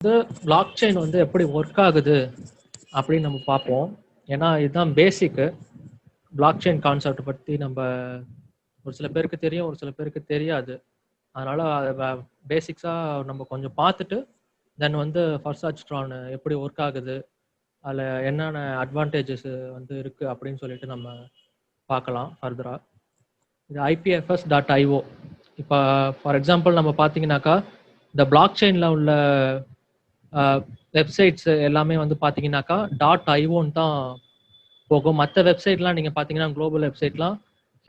வந்து block chain வந்து எப்படி ஒர்க் ஆகுது அப்படின்னு நம்ம பார்ப்போம். ஏன்னா இதுதான் பேசிக்கு. பிளாக் செயின் கான்செப்ட் பற்றி நம்ம ஒரு சில பேருக்கு தெரியும், ஒரு சில பேருக்கு தெரியாது. அதனால பேசிக்ஸாக நம்ம கொஞ்சம் பார்த்துட்டு தென் வந்து ஃபர்ஸ்ட் எப்படி ஒர்க் ஆகுது, அதில் என்னென்ன அட்வான்டேஜஸ் வந்து இருக்குது அப்படின்னு சொல்லிட்டு நம்ம பார்க்கலாம் ஃபர்தராக. இது IPFS.io. இப்போ ஃபார் எக்ஸாம்பிள் நம்ம பார்த்தீங்கன்னாக்கா இந்த பிளாக் செயினில் உள்ள வெப்சைட்ஸ் எல்லாமே வந்து பார்த்தீங்கன்னாக்கா .ioன்னு தான் போகும். மற்ற வெப்சைட்லாம் நீங்கள் பார்த்தீங்கன்னா குளோபல் வெப்சைட்லாம்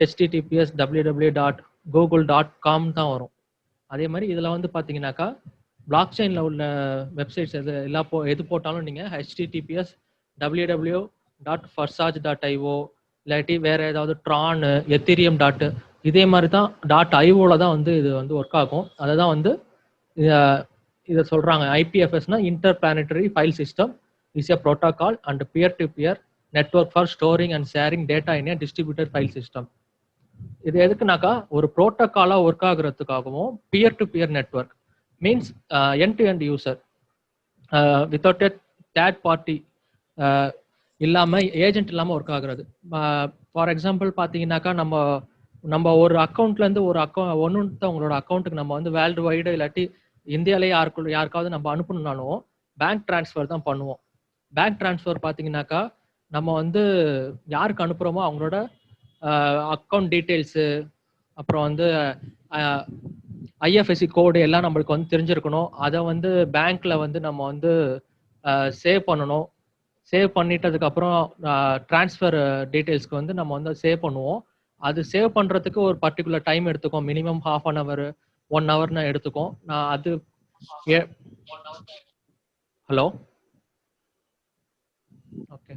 https www.google.com தான் வரும். அதே மாதிரி இதில் வந்து பார்த்தீங்கன்னாக்கா பிளாக் செயினில் உள்ள வெப்சைட்ஸ் எது போட்டாலும் நீங்கள் https www.forsage.io இல்லாட்டி வேற ஏதாவது ட்ரானு எத்திரியம் இதே மாதிரி தான் .ioவில் தான் வந்து இது வந்து ஒர்க் ஆகும். அதை தான் வந்து இதை சொல்கிறாங்க. IPFSனா interplanetary file system is a protocol and peer to peer network for storing and sharing data in a distributed file system. இது எதுக்குனாக்கா ஒரு ப்ரோட்டோகாலாக ஒர்க் ஆகுறதுக்காகவும் peer to peer network means end to end user without a third party இல்லாமல் agent இல்லாமல் work ஆகுறது. For example பார்த்தீங்கன்னாக்கா நம்ம ஒரு அக்கௌண்ட்லேருந்து ஒரு ஒன்னொருத்தவங்களோட அக்கௌண்ட்டுக்கு நம்ம வந்து வேர்ல்டு வைடு இல்லாட்டி இந்தியாவிலே யாருக்காவது நம்ம அனுப்பணும்னாலும் பேங்க் ட்ரான்ஸ்ஃபர் தான் பண்ணுவோம். பேங்க் ட்ரான்ஸ்ஃபர் பார்த்தீங்கன்னாக்கா நம்ம வந்து யாருக்கு அனுப்புகிறோமோ அவங்களோட அக்கௌண்ட் டீட்டெயில்ஸு அப்புறம் வந்து IFSC கோடு எல்லாம் நம்மளுக்கு வந்து தெரிஞ்சிருக்கணும். அதை வந்து பேங்க்ல வந்து நம்ம வந்து சேவ் பண்ணணும். சேவ் பண்ணிட்டதுக்கப்புறம் ட்ரான்ஸ்ஃபர் டீட்டெயில்ஸ்க்கு வந்து நம்ம வந்து சேவ் பண்ணுவோம். அது சேவ் பண்ணுறதுக்கு ஒரு பர்டிகுலர் டைம் எடுத்துக்கும். மினிமம் ½ an hour 1 hourனா எடுத்துக்கும். நான் அது ஹலோ ஓகே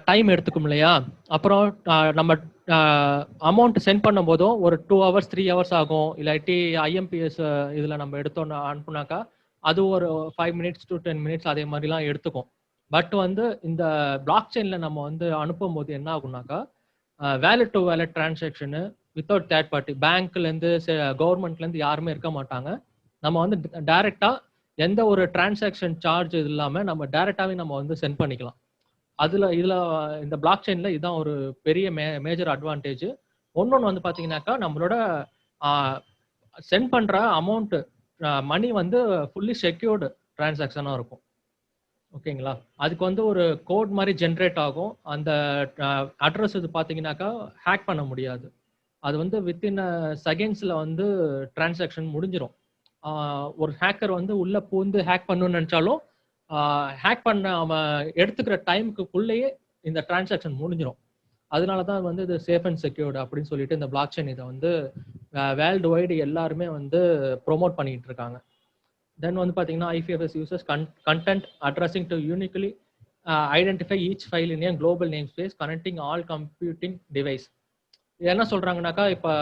டைம் எடுத்துக்கும் இல்லையா? அப்புறம் நம்ம அமௌண்ட் சென்ட் பண்ணும் போதும் ஒரு 2 hours 3 hours ஆகும். இல்லாட்டி IMPS இதில் நம்ம எடுத்தோம்னா அனுப்புனாக்கா அது ஒரு 5 minutes to 10 minutes அதே மாதிரிலாம் எடுத்துக்கும். பட் வந்து இந்த பிளாக் செயினில் நம்ம வந்து அனுப்பும் போது என்ன ஆகும்னாக்கா wallet to wallet transaction without third party பேங்க்லேருந்து கவர்மெண்ட்லேருந்து யாருமே இருக்க மாட்டாங்க. நம்ம வந்து டைரெக்டாக எந்த ஒரு டிரான்சாக்ஷன் சார்ஜ் இது இல்லாமல் நம்ம டைரெக்டாகவே நம்ம வந்து சென்ட் பண்ணிக்கலாம். இதில் இந்த பிளாக் செயினில் இதுதான் ஒரு பெரிய மேஜர் அட்வான்டேஜ். ஒன்னொன்று வந்து பார்த்தீங்கன்னாக்கா நம்மளோட சென்ட் பண்ணுற அமௌண்ட்டு மணி வந்து ஃபுல்லி செக்யூர்டு டிரான்சாக்ஷனாக இருக்கும். ஓகேங்களா? அதுக்கு வந்து ஒரு கோட் மாதிரி ஜென்ரேட் ஆகும். அந்த அட்ரஸ் இது பார்த்தீங்கன்னாக்கா ஹேக் பண்ண முடியாது. அது வந்து வித்தின் செகண்ட்ஸில் வந்து டிரான்சாக்ஷன் முடிஞ்சிடும். ஒரு ஹேக்கர் வந்து உள்ளே பூந்து ஹேக் பண்ணணும்னு நினச்சாலும் ஹேக் பண்ண அவன் எடுத்துக்கிற டைமுக்குள்ளேயே இந்த டிரான்சாக்ஷன் முடிஞ்சிடும். அதனால தான் வந்து இது சேஃப் அண்ட் செக்யூர்டு அப்படின்னு சொல்லிட்டு இந்த பிளாக் செயின் இதை வந்து வேர்ல்டு வைடு எல்லாருமே வந்து ப்ரொமோட் பண்ணிட்டு இருக்காங்க. தென் வந்து பார்த்தீங்கன்னா IPFS users content addressing to uniquely identify each file in a global namespace connecting all computing device. இது என்ன சொல்றாங்கன்னாக்கா இப்போ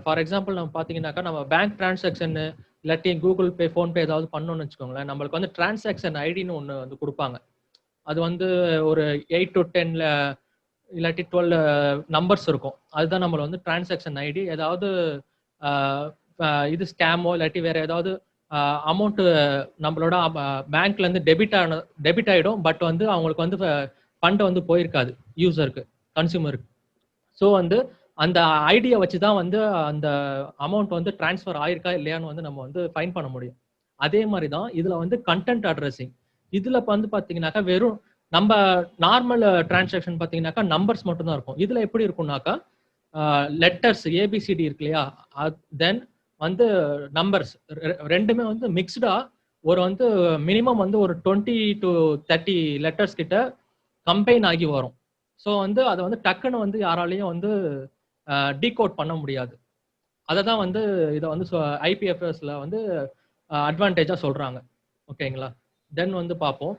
ஃபார் எக்ஸாம்பிள் நம்ம பார்த்தீங்கன்னாக்கா நம்ம பேங்க் டிரான்சாக்ஷன் இல்லாட்டி கூகுள் பே ஃபோன்பே ஏதாவது பண்ணணும்னு வச்சுக்கோங்களேன். நம்மளுக்கு வந்து டிரான்சாக்ஷன் ஐடின்னு ஒன்று வந்து கொடுப்பாங்க. அது வந்து ஒரு 8 to 10 இல்லாட்டி 12 நம்பர்ஸ் இருக்கும். அதுதான் நம்மளை வந்து டிரான்சாக்ஷன் ஐடி. ஏதாவது இது ஸ்கேமோ இல்லாட்டி வேற ஏதாவது அமௌண்ட்டு நம்மளோட பேங்க்லேருந்து டெபிட் ஆகிடும். பட் வந்து அவங்களுக்கு வந்து ஃபண்டு வந்து போயிருக்காது யூசருக்கு, கன்சியூமருக்கு. ஸோ வந்து அந்த ஐடியை வச்சு தான் வந்து அந்த அமௌண்ட் வந்து டிரான்ஸ்ஃபர் ஆயிருக்கா இல்லையான்னு வந்து நம்ம வந்து ஃபைன் பண்ண முடியும். அதே மாதிரி தான் இதில் வந்து கண்டென்ட் அட்ரஸிங். இதில் வந்து பார்த்தீங்கன்னாக்கா வெறும் நம்ம நார்மல் டிரான்சாக்ஷன் பார்த்தீங்கன்னாக்கா நம்பர்ஸ் மட்டும்தான் இருக்கும். இதில் எப்படி இருக்கும்னாக்கா லெட்டர்ஸ் ABCD இருக்கு இல்லையா, தென் வந்து நம்பர்ஸ் ரெண்டுமே வந்து மிக்ஸ்டா ஒரு வந்து மினிமம் வந்து ஒரு 20 to 30 லெட்டர்ஸ் கிட்ட கம்பைன் ஆகி வரும். ஸோ வந்து அதை வந்து டக்குன்னு வந்து யாராலையும் வந்து டீகோட் பண்ண முடியாது. அதை தான் வந்து இதை வந்து IPFSல வந்து அட்வான்டேஜாக சொல்கிறாங்க. ஓகேங்களா? தென் வந்து பார்ப்போம்.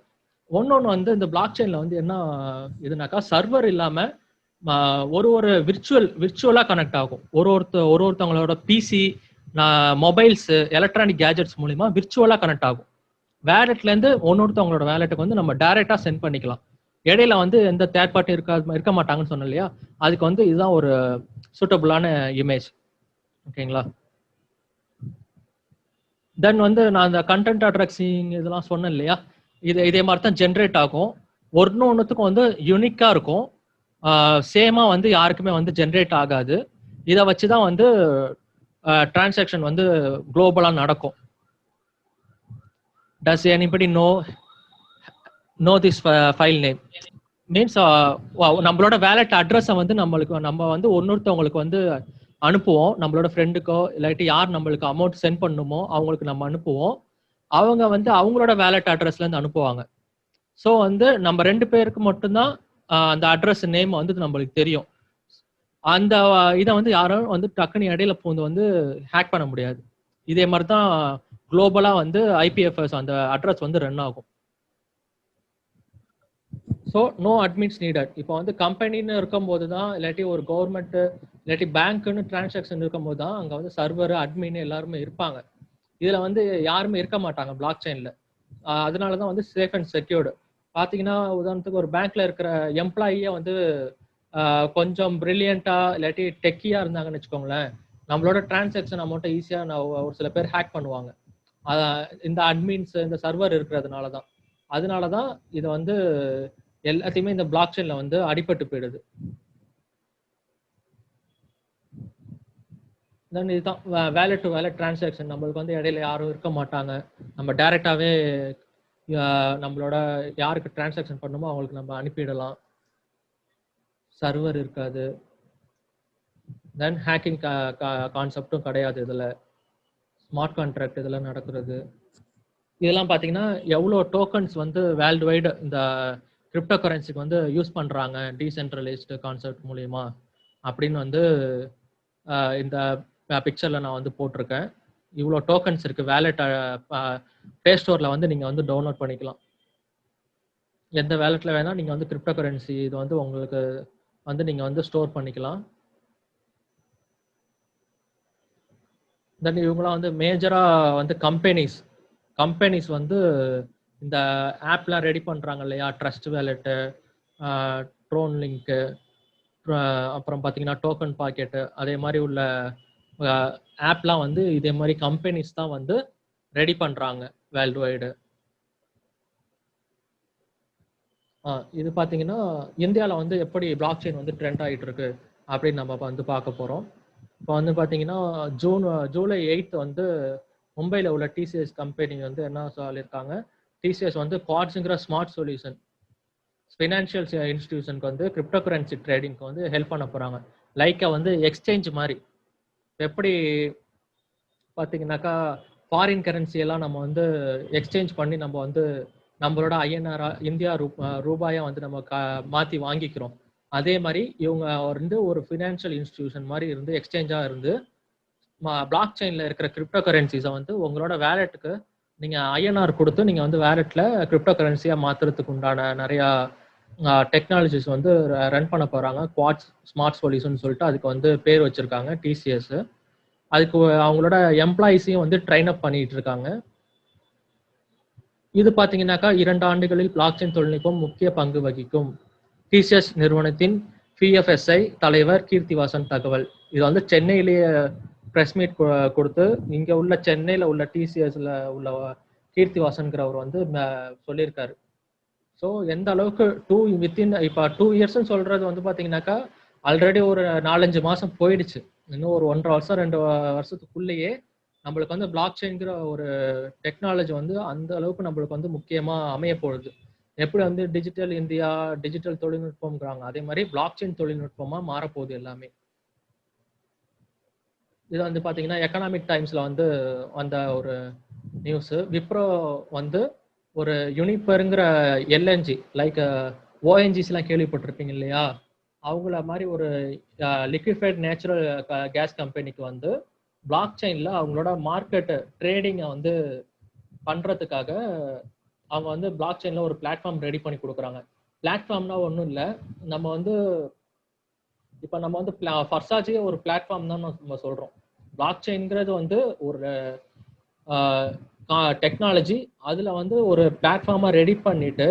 ஒன்னொன்று வந்து இந்த பிளாக் செயினில் வந்து என்ன இதுனாக்கா சர்வர் இல்லாமல் ஒரு விர்ச்சுவலாக கனெக்ட் ஆகும். ஒருத்தவங்களோட பிசி மொபைல்ஸு எலக்ட்ரானிக் கேஜெட்ஸ் மூலிமா விர்ச்சுவலாக கனெக்ட் ஆகும். வேலெட்லேருந்து ஒன்னொருத்தவங்களோட வேலெட்டுக்கு வந்து நம்ம டைரெக்டாக சென்ட் பண்ணிக்கலாம். இடையில வந்து எந்த தேர்ட் பார்ட்டி இருக்க மாட்டாங்கன்னு சொன்னோம் இல்லையா, அதுக்கு வந்து இதுதான் ஒரு சூட்டபுளான இமேஜ். ஓகேங்களா? தென் வந்து நான் அந்த கண்டென்ட் அட்ராக்சிங் இதெல்லாம் சொன்னேன் இல்லையா, இதே மாதிரி தான் ஜென்ரேட் ஆகும். ஒன்றுத்துக்கும் வந்து யூனிக்கா இருக்கும். சேமா வந்து யாருக்குமே வந்து ஜென்ரேட் ஆகாது. இதை வச்சுதான் வந்து டிரான்சாக்ஷன் வந்து குளோபலா நடக்கும். Does anybody know this file name? Means நம்மளோட வேலட் அட்ரஸை வந்து நம்ம வந்து ஒன்னொருத்தவங்களுக்கு வந்து அனுப்புவோம். நம்மளோட ஃப்ரெண்டுக்கோ இல்லாட்டி யார் நம்மளுக்கு அமௌண்ட் சென்ட் பண்ணுமோ அவங்களுக்கு நம்ம அனுப்புவோம். அவங்க வந்து அவங்களோட வேலட் அட்ரஸ்ல இருந்து அனுப்புவாங்க. ஸோ வந்து நம்ம 2 பேருக்கு மட்டும்தான் அந்த அட்ரஸ் நேம் வந்து நம்மளுக்கு தெரியும். அந்த இதை வந்து யாரும் வந்து டக்குன்னு இடையில பூந்து வந்து ஹேக் பண்ண முடியாது. இதே மாதிரி தான் குளோபலா வந்து ஐபிஎஃப்எஸ் அந்த அட்ரஸ் வந்து ரன் ஆகும். So no admins needed. இப்போ வந்து கம்பெனின்னு இருக்கும்போது தான், இல்லாட்டி ஒரு கவர்மெண்ட் இல்லாட்டி பேங்க்னு டிரான்சாக்ஷன் இருக்கும்போது தான் அங்கே வந்து சர்வர் அட்மின் எல்லாருமே இருப்பாங்க. இதில் வந்து யாருமே இருக்க மாட்டாங்க பிளாக் செயினில். அதனால தான் வந்து சேஃப் அண்ட் செக்யூர்டு. பார்த்தீங்கன்னா உதாரணத்துக்கு ஒரு பேங்க்ல இருக்கிற எம்ப்ளாயியே வந்து கொஞ்சம் பிரில்லியண்டா இல்லாட்டி டெக்கியா இருந்தாங்கன்னு வச்சுக்கோங்களேன், நம்மளோட டிரான்சாக்ஷன் அமௌண்ட்டை ஈஸியாக ஒரு சில பேர் ஹேக் பண்ணுவாங்க. இந்த அட்மின்ஸ் இந்த சர்வர் இருக்கிறதுனால தான். அதனால தான் இது வந்து எல்லாத்தையுமே இந்த பிளாக் செயின்ல வந்து அடிபட்டு போயிடுது. தென் இதுதான் வேலட் டு வேலட் டிரான்சாக்ஷன். நம்மளுக்கு வந்து இடையில யாரும் இருக்க மாட்டாங்க. நம்ம டைரக்டாவே நம்மளோட யாருக்கு டிரான்சாக்ஷன் பண்ணுமோ அவங்களுக்கு நம்ம அனுப்பிடலாம். சர்வர் இருக்காது. தென் ஹேக்கிங் கான்செப்டும் கிடையாது இதில். ஸ்மார்ட் கான்ட்ராக்ட் இதெல்லாம் நடக்கிறது. இதெல்லாம் பார்த்தீங்கன்னா எவ்வளோ டோக்கன்ஸ் வந்து வேர்ல்டு வைடு இந்த கிரிப்டோ கரன்சிக்கு வந்து யூஸ் பண்ணுறாங்க டீசென்ட்ரலைஸ்டு கான்செப்ட் மூலியமா அப்படின்னு வந்து இந்த பிக்சரில் நான் வந்து போட்டிருக்கேன். இவ்வளோ டோக்கன்ஸ் இருக்குது. வேலெட் ப்ளே ஸ்டோரில் வந்து நீங்கள் வந்து டவுன்லோட் பண்ணிக்கலாம். எந்த வேலெட்டில் வேணால் நீங்கள் வந்து கிரிப்டோ கரன்சி இது வந்து உங்களுக்கு வந்து நீங்கள் வந்து ஸ்டோர் பண்ணிக்கலாம். தென் இவங்களாம் வந்து மேஜராக வந்து கம்பெனிஸ் வந்து இந்த ஆப்லாம் ரெடி பண்ணுறாங்க இல்லையா, ட்ரஸ்ட் வேலெட்டு, ட்ரோன் லிங்க்கு, அப்புறம் பார்த்தீங்கன்னா டோக்கன் பாக்கெட்டு, அதே மாதிரி உள்ள ஆப்லாம் வந்து இதே மாதிரி கம்பெனிஸ் தான் வந்து ரெடி பண்ணுறாங்க வேர்ல்டு வைடு. இது பார்த்தீங்கன்னா இந்தியாவில் வந்து எப்படி பிளாக் செயின் வந்து ட்ரெண்ட் ஆகிட்டு இருக்கு அப்படின்னு நம்ம வந்து பார்க்க போகிறோம். இப்போ வந்து பார்த்தீங்கன்னா ஜூலை 8 வந்து மும்பையில் உள்ள டிசிஎஸ் கம்பெனி வந்து என்ன சொல்லியிருக்காங்க, டிசிஎஸ் வந்து குவாட்ஸுங்கிற ஸ்மார்ட் சொல்யூஷன் ஃபினான்ஷியல் இன்ஸ்டிடியூஷனுக்கு வந்து கிரிப்டோ கரன்சி ட்ரேடிங்க்கு வந்து ஹெல்ப் பண்ண போகிறாங்க. லைக்கை வந்து எக்ஸ்சேஞ்ச் மாதிரி. எப்படி பார்த்தீங்கன்னாக்கா ஃபாரின் கரன்சி எல்லாம் நம்ம வந்து எக்ஸ்சேஞ்ச் பண்ணி நம்ம வந்து நம்மளோட ஐஎன்ஆர் இந்தியா ரூபாயை வந்து நம்ம மாற்றி வாங்கிக்கிறோம். அதே மாதிரி இவங்க வந்து ஒரு ஃபினான்ஷியல் இன்ஸ்டிடியூஷன் மாதிரி இருந்து எக்ஸ்சேஞ்சாக இருந்து பிளாக் செயினில் இருக்கிற கிரிப்டோ கரன்சிஸை வந்து உங்களோட வேலெட்டுக்கு நீங்கள் ஐஎன்ஆர் கொடுத்து நீங்கள் வந்து வேலெட்டில் கிரிப்டோ கரன்சியாக மாற்றுறதுக்கு உண்டான நிறையா டெக்னாலஜிஸ் வந்து ரன் பண்ண போகிறாங்க. குவாட்ஸ் ஸ்மார்ட் சொல்யூஷன் சொல்லிட்டு அதுக்கு வந்து பேர் வச்சுருக்காங்க டிசிஎஸ். அதுக்கு அவங்களோட எம்ப்ளாயிஸையும் வந்து ட்ரெயின் அப் பண்ணிட்டு இருக்காங்க. இது பார்த்தீங்கன்னாக்கா 2 ஆண்டுகளில் பிளாக் செயின் தொழில்நுட்பம் முக்கிய பங்கு வகிக்கும். டிசிஎஸ் நிறுவனத்தின் பிஎஃப்எஸ்ஐ தலைவர் கீர்த்திவாசன் தகவல். இது வந்து சென்னையிலேயே ப்ரெஸ் மீட் கொடுத்து இங்கே உள்ள சென்னையில் உள்ள டிசிஎஸ்ல உள்ள கீர்த்திவாசன்கிறவர் வந்து சொல்லியிருக்காரு. ஸோ எந்த அளவுக்கு வித்தின் இப்போ 2 இயர்ஸ்ன்னு சொல்றது வந்து பார்த்தீங்கன்னாக்கா ஆல்ரெடி ஒரு 4-5 மாதம் போயிடுச்சு. இன்னும் ஒரு 1.5 வருஷம் 2 வருஷத்துக்குள்ளேயே நம்மளுக்கு வந்து பிளாக் செயின்கிற ஒரு டெக்னாலஜி வந்து அந்த அளவுக்கு நம்மளுக்கு வந்து முக்கியமாக அமைய போகுது. எப்படி வந்து டிஜிட்டல் இந்தியா டிஜிட்டல் தொழில்நுட்பம்ங்கிறாங்க, அதே மாதிரி பிளாக் செயின் தொழில்நுட்பமாக மாறப்போகுது எல்லாமே. இது வந்து பார்த்தீங்கன்னா எக்கனாமிக் டைம்ஸில் வந்து வந்த ஒரு நியூஸு. விப்ரோ வந்து ஒரு யூனிபருங்கிற எல்என்ஜி லைக் ஓஎன்ஜிஸ்லாம் கேள்விப்பட்டிருப்பீங்க இல்லையா, அவங்கள மாதிரி ஒரு லிக்விஃபைட் நேச்சுரல் கேஸ் கம்பெனிக்கு வந்து பிளாக் செயினில் அவங்களோட மார்க்கெட்டு ட்ரேடிங்கை வந்து பண்ணுறதுக்காக அவங்க வந்து பிளாக் செயினில் ஒரு பிளாட்ஃபார்ம் ரெடி பண்ணி கொடுக்குறாங்க. பிளாட்ஃபார்ம்னா ஒன்றும் இல்லை, நம்ம வந்து இப்போ நம்ம வந்து ஃபர்ஸ்டாச்சே ஒரு பிளாட்ஃபார்ம் தான் நம்ம சொல்கிறோம். பிளாக் செயின்ங்கிறது வந்து ஒரு டெக்னாலஜி. அதில் வந்து ஒரு பிளாட்ஃபார்மாக ரெடி பண்ணிட்டு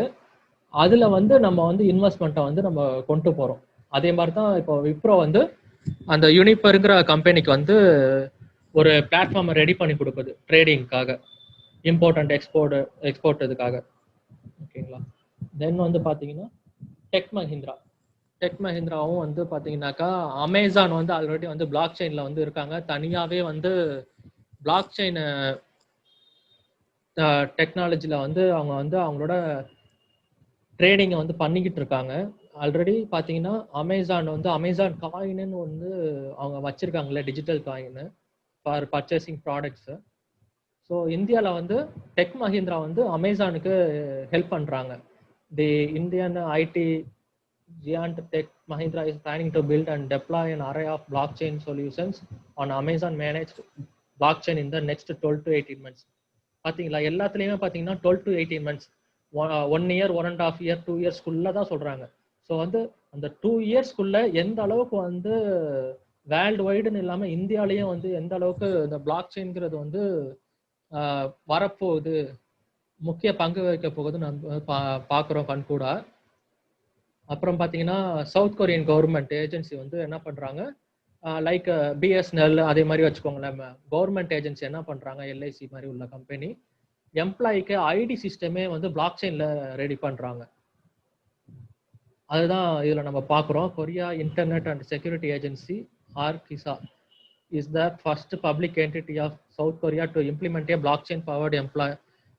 அதில் வந்து நம்ம வந்து இன்வெஸ்ட்மெண்ட்டை வந்து நம்ம கொண்டு போகிறோம். அதே மாதிரி தான் இப்போ விப்ரோ வந்து அந்த யூனிபருங்கிற கம்பெனிக்கு வந்து ஒரு பிளாட்ஃபார்மை ரெடி பண்ணி கொடுக்குது ட்ரேடிங்காக, இம்போர்ட் அண்ட் எக்ஸ்போர்ட் இதுக்காக. ஓகேங்களா. தென் வந்து பார்த்தீங்கன்னா டெக் மஹிந்திராவும் வந்து பார்த்தீங்கன்னாக்கா அமேசான் வந்து ஆல்ரெடி வந்து பிளாக் செயினில் வந்து இருக்காங்க. தனியாகவே வந்து பிளாக் செயின் டெக்னாலஜியில் வந்து அவங்க வந்து அவங்களோட ட்ரேடிங்கை வந்து பண்ணிக்கிட்டு இருக்காங்க. ஆல்ரெடி பார்த்தீங்கன்னா அமேசான் காயின்னு வந்து அவங்க வச்சிருக்காங்களே, digital coin for purchasing products. So இந்தியாவில் வந்து டெக் மஹிந்திரா வந்து அமேசானுக்கு ஹெல்ப் பண்ணுறாங்க. The Indian IT giant Tech Mahindra is planning to build and deploy an array of blockchain solutions on Amazon managed blockchain in the next 12 to 18 months. பார்த்தீங்களா, எல்லாத்துலேயுமே பார்த்தீங்கன்னா 12 to 18 months, 1 year, 1.5 year, 2 yearsக்குள்ளே தான் சொல்கிறாங்க. So வந்து அந்த 2 yearsக்குள்ளே எந்த அளவுக்கு வந்து வேர்ல்டு வைடுன்னு இல்லாமல் இந்தியாலேயும் வந்து எந்த அளவுக்கு இந்த பிளாக் செயின்ங்கிறது வந்து வரப்போகுது, முக்கிய பங்கு வகிக்க போகுதுன்னு நம்ம பார்க்குறோம் கண்கூடா. அப்புறம் பார்த்தீங்கன்னா சவுத் கொரியன் கவர்மெண்ட் ஏஜென்சி வந்து என்ன பண்ணுறாங்க, லைக் பிஎஸ்என்எல் அதே மாதிரி வச்சுக்கோங்களேன், கவர்மெண்ட் ஏஜென்சி என்ன பண்ணுறாங்க, எல்ஐசி மாதிரி உள்ள கம்பெனி எம்ப்ளாய்க்கு ஐடி சிஸ்டமே வந்து பிளாக் செயினில் ரெடி பண்ணுறாங்க. அதுதான் இதில் நம்ம பார்க்குறோம். Korea internet and security agency ஆர்கிசா is the first public entity of south Korea to implement a blockchain powered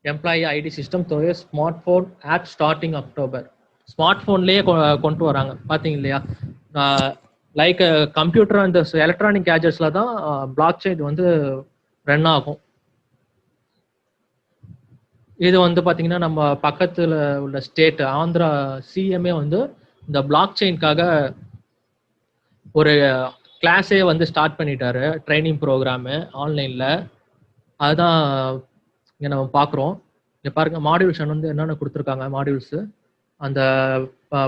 employee ID system through a smartphone app starting October. ஸ்மார்ட் ஃபோன்லேயே கொண்டு வராங்க பார்த்தீங்க இல்லையா. லைக் கம்ப்யூட்டர் அந்த electronic கேஜெட்ஸில் தான் பிளாக் செயின் வந்து ரன் ஆகும். இது வந்து பார்த்தீங்கன்னா நம்ம பக்கத்தில் உள்ள ஸ்டேட் ஆந்திரா சிஎம்ஏ வந்து இந்த பிளாக் செயின்காக ஒரு கிளாஸே வந்து ஸ்டார்ட் பண்ணிட்டாரு, ட்ரைனிங் ப்ரோக்ராமு ஆன்லைனில். அதுதான் இங்கே நம்ம பார்க்குறோம். இங்கே பாருங்க, மாடியூல்ஸ் வந்து என்னென்ன கொடுத்துருக்காங்க. மாடியூல்ஸு அந்த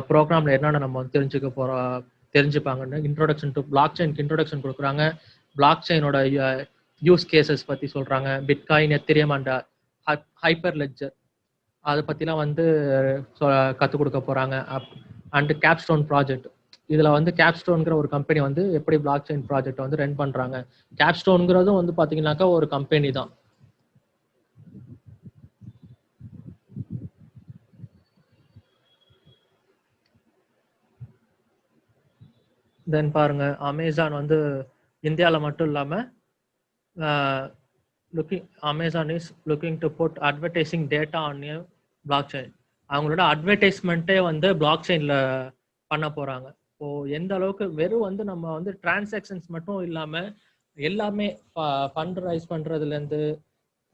ப்ரோக்ராமில் என்னென்ன நம்ம வந்து தெரிஞ்சுப்பாங்கன்னு இன்ட்ரோடக்ஷன் டு பிளாக் செயின்க்கு இன்ட்ரோடக்ஷன் கொடுக்குறாங்க. பிளாக் செயினோட யூஸ் கேசஸ் பற்றி சொல்கிறாங்க. Bitcoin, Ethereum and hyper ledger அதை பற்றிலாம் வந்து கற்றுக் கொடுக்க போகிறாங்க. அண்டு கேப்ஸ்டோன் ப்ராஜெக்ட், இதில் வந்து கேப்ஸ்டோன்கிற ஒரு கம்பெனி வந்து எப்படி பிளாக் செயின் ப்ராஜெக்ட் வந்து ரன் பண்ணுறாங்க. கேப்ஸ்டோன்கிறதும் வந்து பார்த்தீங்கன்னாக்கா ஒரு கம்பெனி தான். தென் பாருங்க, அமேசான் வந்து இந்தியாவில் மட்டும் இல்லாமல் Amazon is looking to put advertising data on a blockchain. அவங்களோட அட்வர்டைஸ்மெண்ட்டே வந்து பிளாக் செயினில் பண்ண போகிறாங்க. ஸோ எந்த அளவுக்கு வெறும் வந்து நம்ம வந்து டிரான்சாக்ஷன்ஸ் மட்டும் இல்லாமல் எல்லாமே ஃபண்ட் ரைஸ் பண்ணுறதுலேருந்து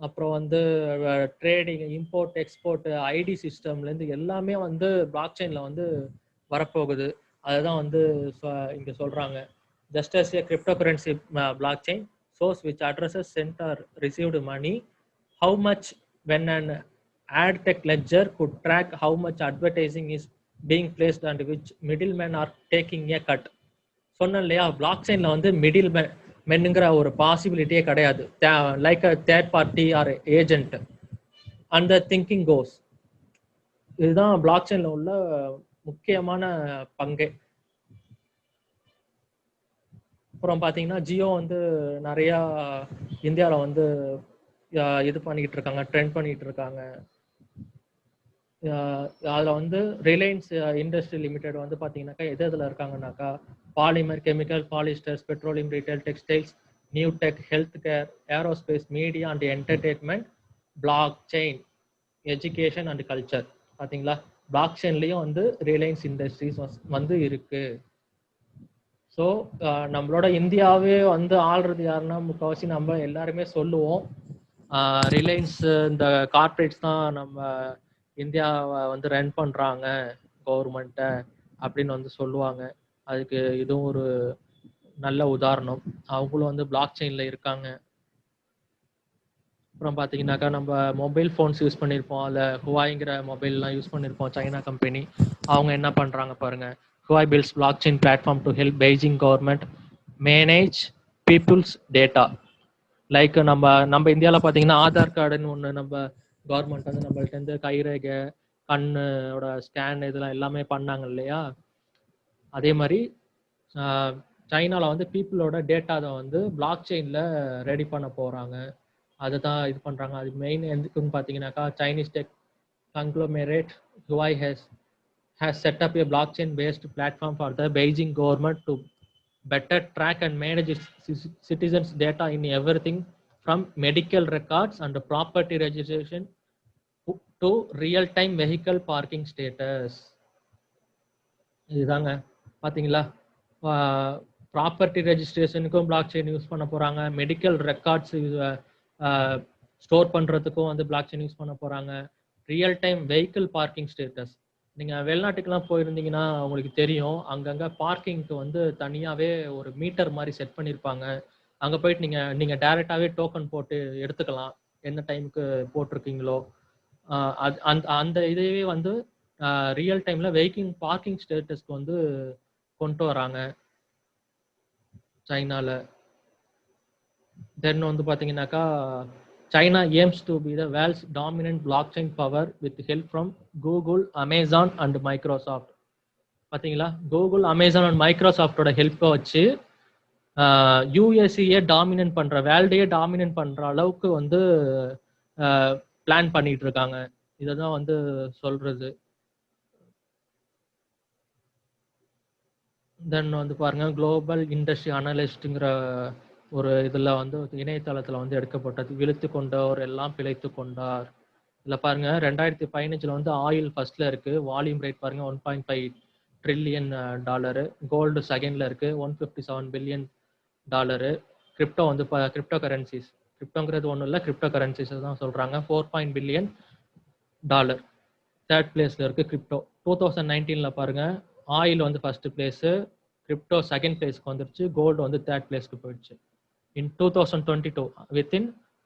அப்புறம் வந்து ட்ரேடிங், இம்போர்ட் எக்ஸ்போர்ட், ஐடி சிஸ்டம்லேருந்து எல்லாமே வந்து பிளாக் செயினில் வந்து வரப்போகுது. அதுதான் வந்து இங்கே சொல்கிறாங்க. Just as a cryptocurrency blockchain source which addresses sent or received money, how much when an ad tech ledger could track how much advertising is being placed and which middlemen are taking a cut. சொன்னேன் இல்லையா, black செயினில் வந்து middle மென்னுங்கிற ஒரு பாசிபிலிட்டியே கிடையாது. Like a third party or agent and the thinking goes. இதுதான் பிளாக் செயினில் உள்ள முக்கியமான பங்கே. அப்புறம் பார்த்தீங்கன்னா ஜியோ வந்து நிறையா இந்தியாவில் வந்து இது பண்ணிக்கிட்டு இருக்காங்க, ட்ரெண்ட் பண்ணிக்கிட்டு இருக்காங்க. அதில் வந்து ரிலையன்ஸ் இண்டஸ்ட்ரி லிமிடெட் வந்து பார்த்தீங்கன்னாக்கா எதில் இருக்காங்கனாக்கா polymer, chemical, polyesters, petroleum, retail, textiles, new tech, healthcare, aerospace, media and entertainment, blockchain, education and culture. பார்த்தீங்களா, பிளாக் செயின்லேயும் வந்து ரிலையன்ஸ் இண்டஸ்ட்ரீஸ் வந்து இருக்குது. ஸோ நம்மளோட இந்தியாவே வந்து ஆள்றது யாருன்னா முக்கால்வாசி நம்ம எல்லாருமே சொல்லுவோம், ரிலையன்ஸ் இந்த கார்பரேட்ஸ் தான் நம்ம இந்தியாவை வந்து ரன் பண்ணுறாங்க கவர்மெண்ட்டை அப்படின்னு வந்து சொல்லுவாங்க. அதுக்கு இதுவும் ஒரு நல்ல உதாரணம். அவங்களும் வந்து பிளாக் செயினில் இருக்காங்க. அப்புறம் பார்த்தீங்கன்னாக்கா நம்ம மொபைல் ஃபோன்ஸ் யூஸ் பண்ணியிருப்போம், அதில் ஹுவாய்ங்கிற மொபைல்லாம் யூஸ் பண்ணியிருப்போம், சைனா கம்பெனி. அவங்க என்ன பண்ணுறாங்க பாருங்கள். Huawei builds blockchain platform to help Beijing government manage people's data. Like நம்ம இந்தியாவில் பார்த்தீங்கன்னா ஆதார் கார்டுன்னு ஒன்று நம்ம கவர்மெண்ட் வந்து நம்மள்ட்ட கைரேகை, கண்ணோட ஸ்கேன் இதெல்லாம் எல்லாமே பண்ணாங்க இல்லையா. அதே மாதிரி சைனால வந்து பீப்புளோட டேட்டாவை வந்து பிளாக் செயின்ல ரெடி பண்ண போறாங்க. அதுதான் இது பண்றாங்க. அது மெயின் எதுக்குன்னு பார்த்தீங்கன்னாக்கா, Chinese tech conglomerate Huawei has set up a blockchain-based platform for the Beijing government to better track and manage its citizens' data in everything from medical records and property registration to real-time vehicle parking status. இதுதாங்க பாத்தீங்களா, property ரெஜிஸ்ட்ரேஷனுக்கும் block chain use பண்ண போறாங்க, medical records store பண்றதுக்கும் வந்து block chain use பண்ண போறாங்க, real time vehicle parking status. நீங்க வெளிநாட்டுக்கெல்லாம் போயிருந்தீங்கன்னா உங்களுக்கு தெரியும், அங்கங்க பார்க்கிங்க்கு வந்து தனியாவே ஒரு மீட்டர் மாதிரி செட் பண்ணியிருப்பாங்க. அங்க போயிட்டு நீங்க டைரக்டாவே டோக்கன் போட்டு எடுத்துக்கலாம், என்ன டைமுக்கு போட்டிருக்கீங்களோ. அந்த இதுவே வந்து ரியல் டைம்ல வெஹிக்கிள் பார்க்கிங் ஸ்டேட்டஸ்க்கு வந்து கொண்டு வராங்க சைனால. தென் வந்து பாத்தீங்கன்னாக்கா, China aims to be the world's dominant blockchain power with help from Google, Amazon and Microsoft. பாத்தீங்களா, கூகுள், அமேசான் அண்ட் மைக்ரோசாஃப்டோட ஹெல்ப்பை வச்சு யூஎஸ்ஏ டாமினன்ட் பண்ற, வேர்ல்டையே டாமினன்ட் பண்ற அளவுக்கு வந்து பிளான் பண்ணிட்டு இருக்காங்க. இததான் வந்து சொல்றது. தென் வந்து பாருங்க, குளோபல் இண்டஸ்ட்ரி அனலிஸ்ட்ங்கிற ஒரு இதுல வந்து இணையதளத்துல வந்து எடுக்கப்பட்டது. விழித்து கொண்டோர் எல்லாம் பிழைத்து கொண்டார். இதுல பாருங்க, 2015 வந்து ஆயில் ஃபர்ஸ்ட்ல இருக்கு, வால்யூம் ரேட் பாருங்க $1.5 ட்ரில்லியன், கோல்டு செகண்ட்ல இருக்கு, $157 பில்லியன். கிரிப்டோ வந்து கிரிப்டோ கரன்சிஸ், கிரிப்டோங்கிறது ஒன்றும் இல்லை, கிரிப்டோ கரன்சிஸ் தான் சொல்றாங்க. $4 பில்லியன் தேர்ட் பிளேஸ்ல இருக்கு கிரிப்டோ. 2019 பாருங்க, ஆயில் வந்து ஃபர்ஸ்ட் பிளேஸ், கிரிப்டோ செகண்ட் பிளேஸ்க்கு வந்துருச்சு, கோல்டு வந்து தேர்ட் பிளேஸ்க்கு போயிடுச்சு. இன் 2022 வித்தின்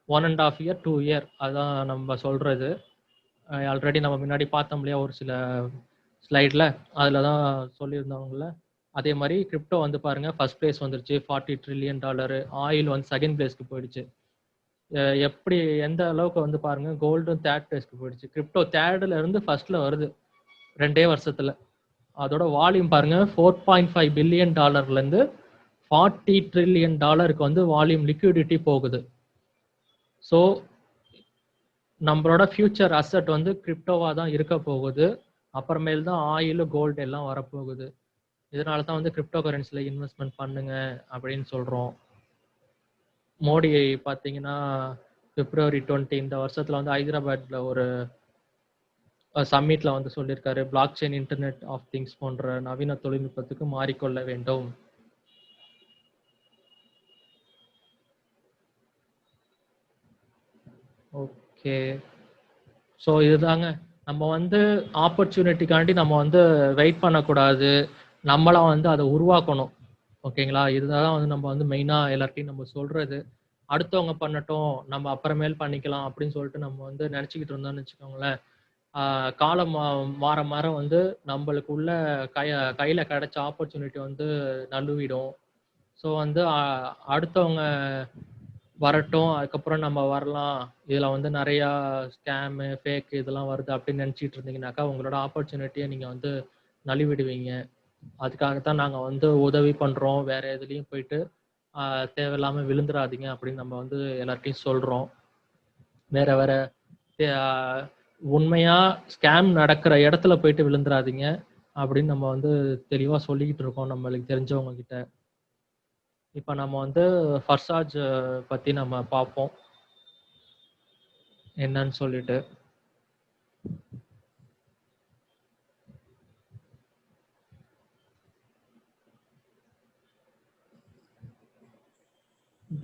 1.5 இயர் 2 இயர், அதான் நம்ம சொல்றது. ஆல்ரெடி நம்ம முன்னாடி பார்த்தோம் இல்லையா ஒரு சில ஸ்லைட்ல, அதில் தான் சொல்லியிருந்தவங்கள. அதே மாதிரி கிரிப்டோ வந்து பாருங்க ஃபர்ஸ்ட் பிளேஸ் வந்துருச்சு, $40 ட்ரில்லியன். ஆயில் வந்து செகண்ட் பிளேஸ்க்கு போயிடுச்சு. எப்படி எந்த அளவுக்கு வந்து பாருங்க, கோல்டும் தேர்ட் பிளேஸ்க்கு போயிடுச்சு. கிரிப்டோ தேர்ட்ல இருந்து ஃபர்ஸ்ட்ல வருது 2 வருஷத்துல. அதோட வால்யூம் பாருங்க, $4.5 பில்லியன் இருந்து $40 ட்ரில்லியன் வந்து வால்யூம் லிக்விடிட்டி போகுது. ஸோ நம்மளோட ஃபியூச்சர் அசெட் வந்து கிரிப்டோவா தான் இருக்க போகுது. அப்புறமேல் தான் ஆயில், கோல்டு எல்லாம் வரப்போகுது. இதனால தான் வந்து கிரிப்டோ கரன்சில இன்வெஸ்ட்மெண்ட் பண்ணுங்க அப்படின்னு சொல்றோம். மோடி பார்த்தீங்கன்னா February 20 இந்த வருஷத்துல வந்து ஹைதராபாத்ல ஒரு சம்மிட்ல வந்து சொல்லியிருக்காரு, blockchain internet of things போன்ற நவீன தொழில்நுட்பத்துக்கு மாறிக்கொள்ள வேண்டும். ஓகே, ஸோ இதுதாங்க, நம்ம வந்து ஆப்பர்ச்சுனிட்டிக்காண்டி நம்ம வந்து வெயிட் பண்ணக்கூடாது, நம்மளாம் வந்து அதை உருவாக்கணும். ஓகேங்களா, இதுதான் வந்து நம்ம வந்து மெயினாக எல்லார்ட்டையும் நம்ம சொல்றது. அடுத்தவங்க பண்ணட்டும், நம்ம அப்புறமேல் பண்ணிக்கலாம் அப்படின்னு சொல்லிட்டு நம்ம வந்து நினச்சிக்கிட்டு இருந்தோம்னு வச்சுக்கோங்களேன், காலம் மாற மாற வந்து நம்மளுக்கு உள்ள கையில கிடைச்ச ஆப்பர்ச்சுனிட்டி வந்து நழுவிடும். ஸோ வந்து அடுத்தவங்க வரட்டும், அதுக்கப்புறம் நம்ம வரலாம், இதில் வந்து நிறையா ஸ்கேமு, ஃபேக் இதெல்லாம் வருது அப்படின்னு நினச்சிட்டு இருந்தீங்கன்னாக்கா உங்களோட ஆப்பர்ச்சுனிட்டியை நீங்கள் வந்து நழுவிடுவீங்க. அதுக்காகத்தான் நாங்கள் வந்து உதவி பண்ணுறோம், வேற எதுலேயும் போயிட்டு தேவையில்லாமல் விழுந்துடாதீங்க அப்படின்னு நம்ம வந்து எல்லார்ட்டையும் சொல்கிறோம். வேற வேற உண்மையா ஸ்கேம் நடக்கிற இடத்துல போயிட்டு விழுந்துடாதீங்க அப்படின்னு நம்ம வந்து தெளிவாக சொல்லிக்கிட்டு இருக்கோம் நம்மளுக்கு தெரிஞ்சவங்க கிட்ட. இப்போ நம்ம வந்து ஃபர்சார்ஜ் பற்றி நம்ம பார்ப்போம் என்னன்னு சொல்லிட்டு.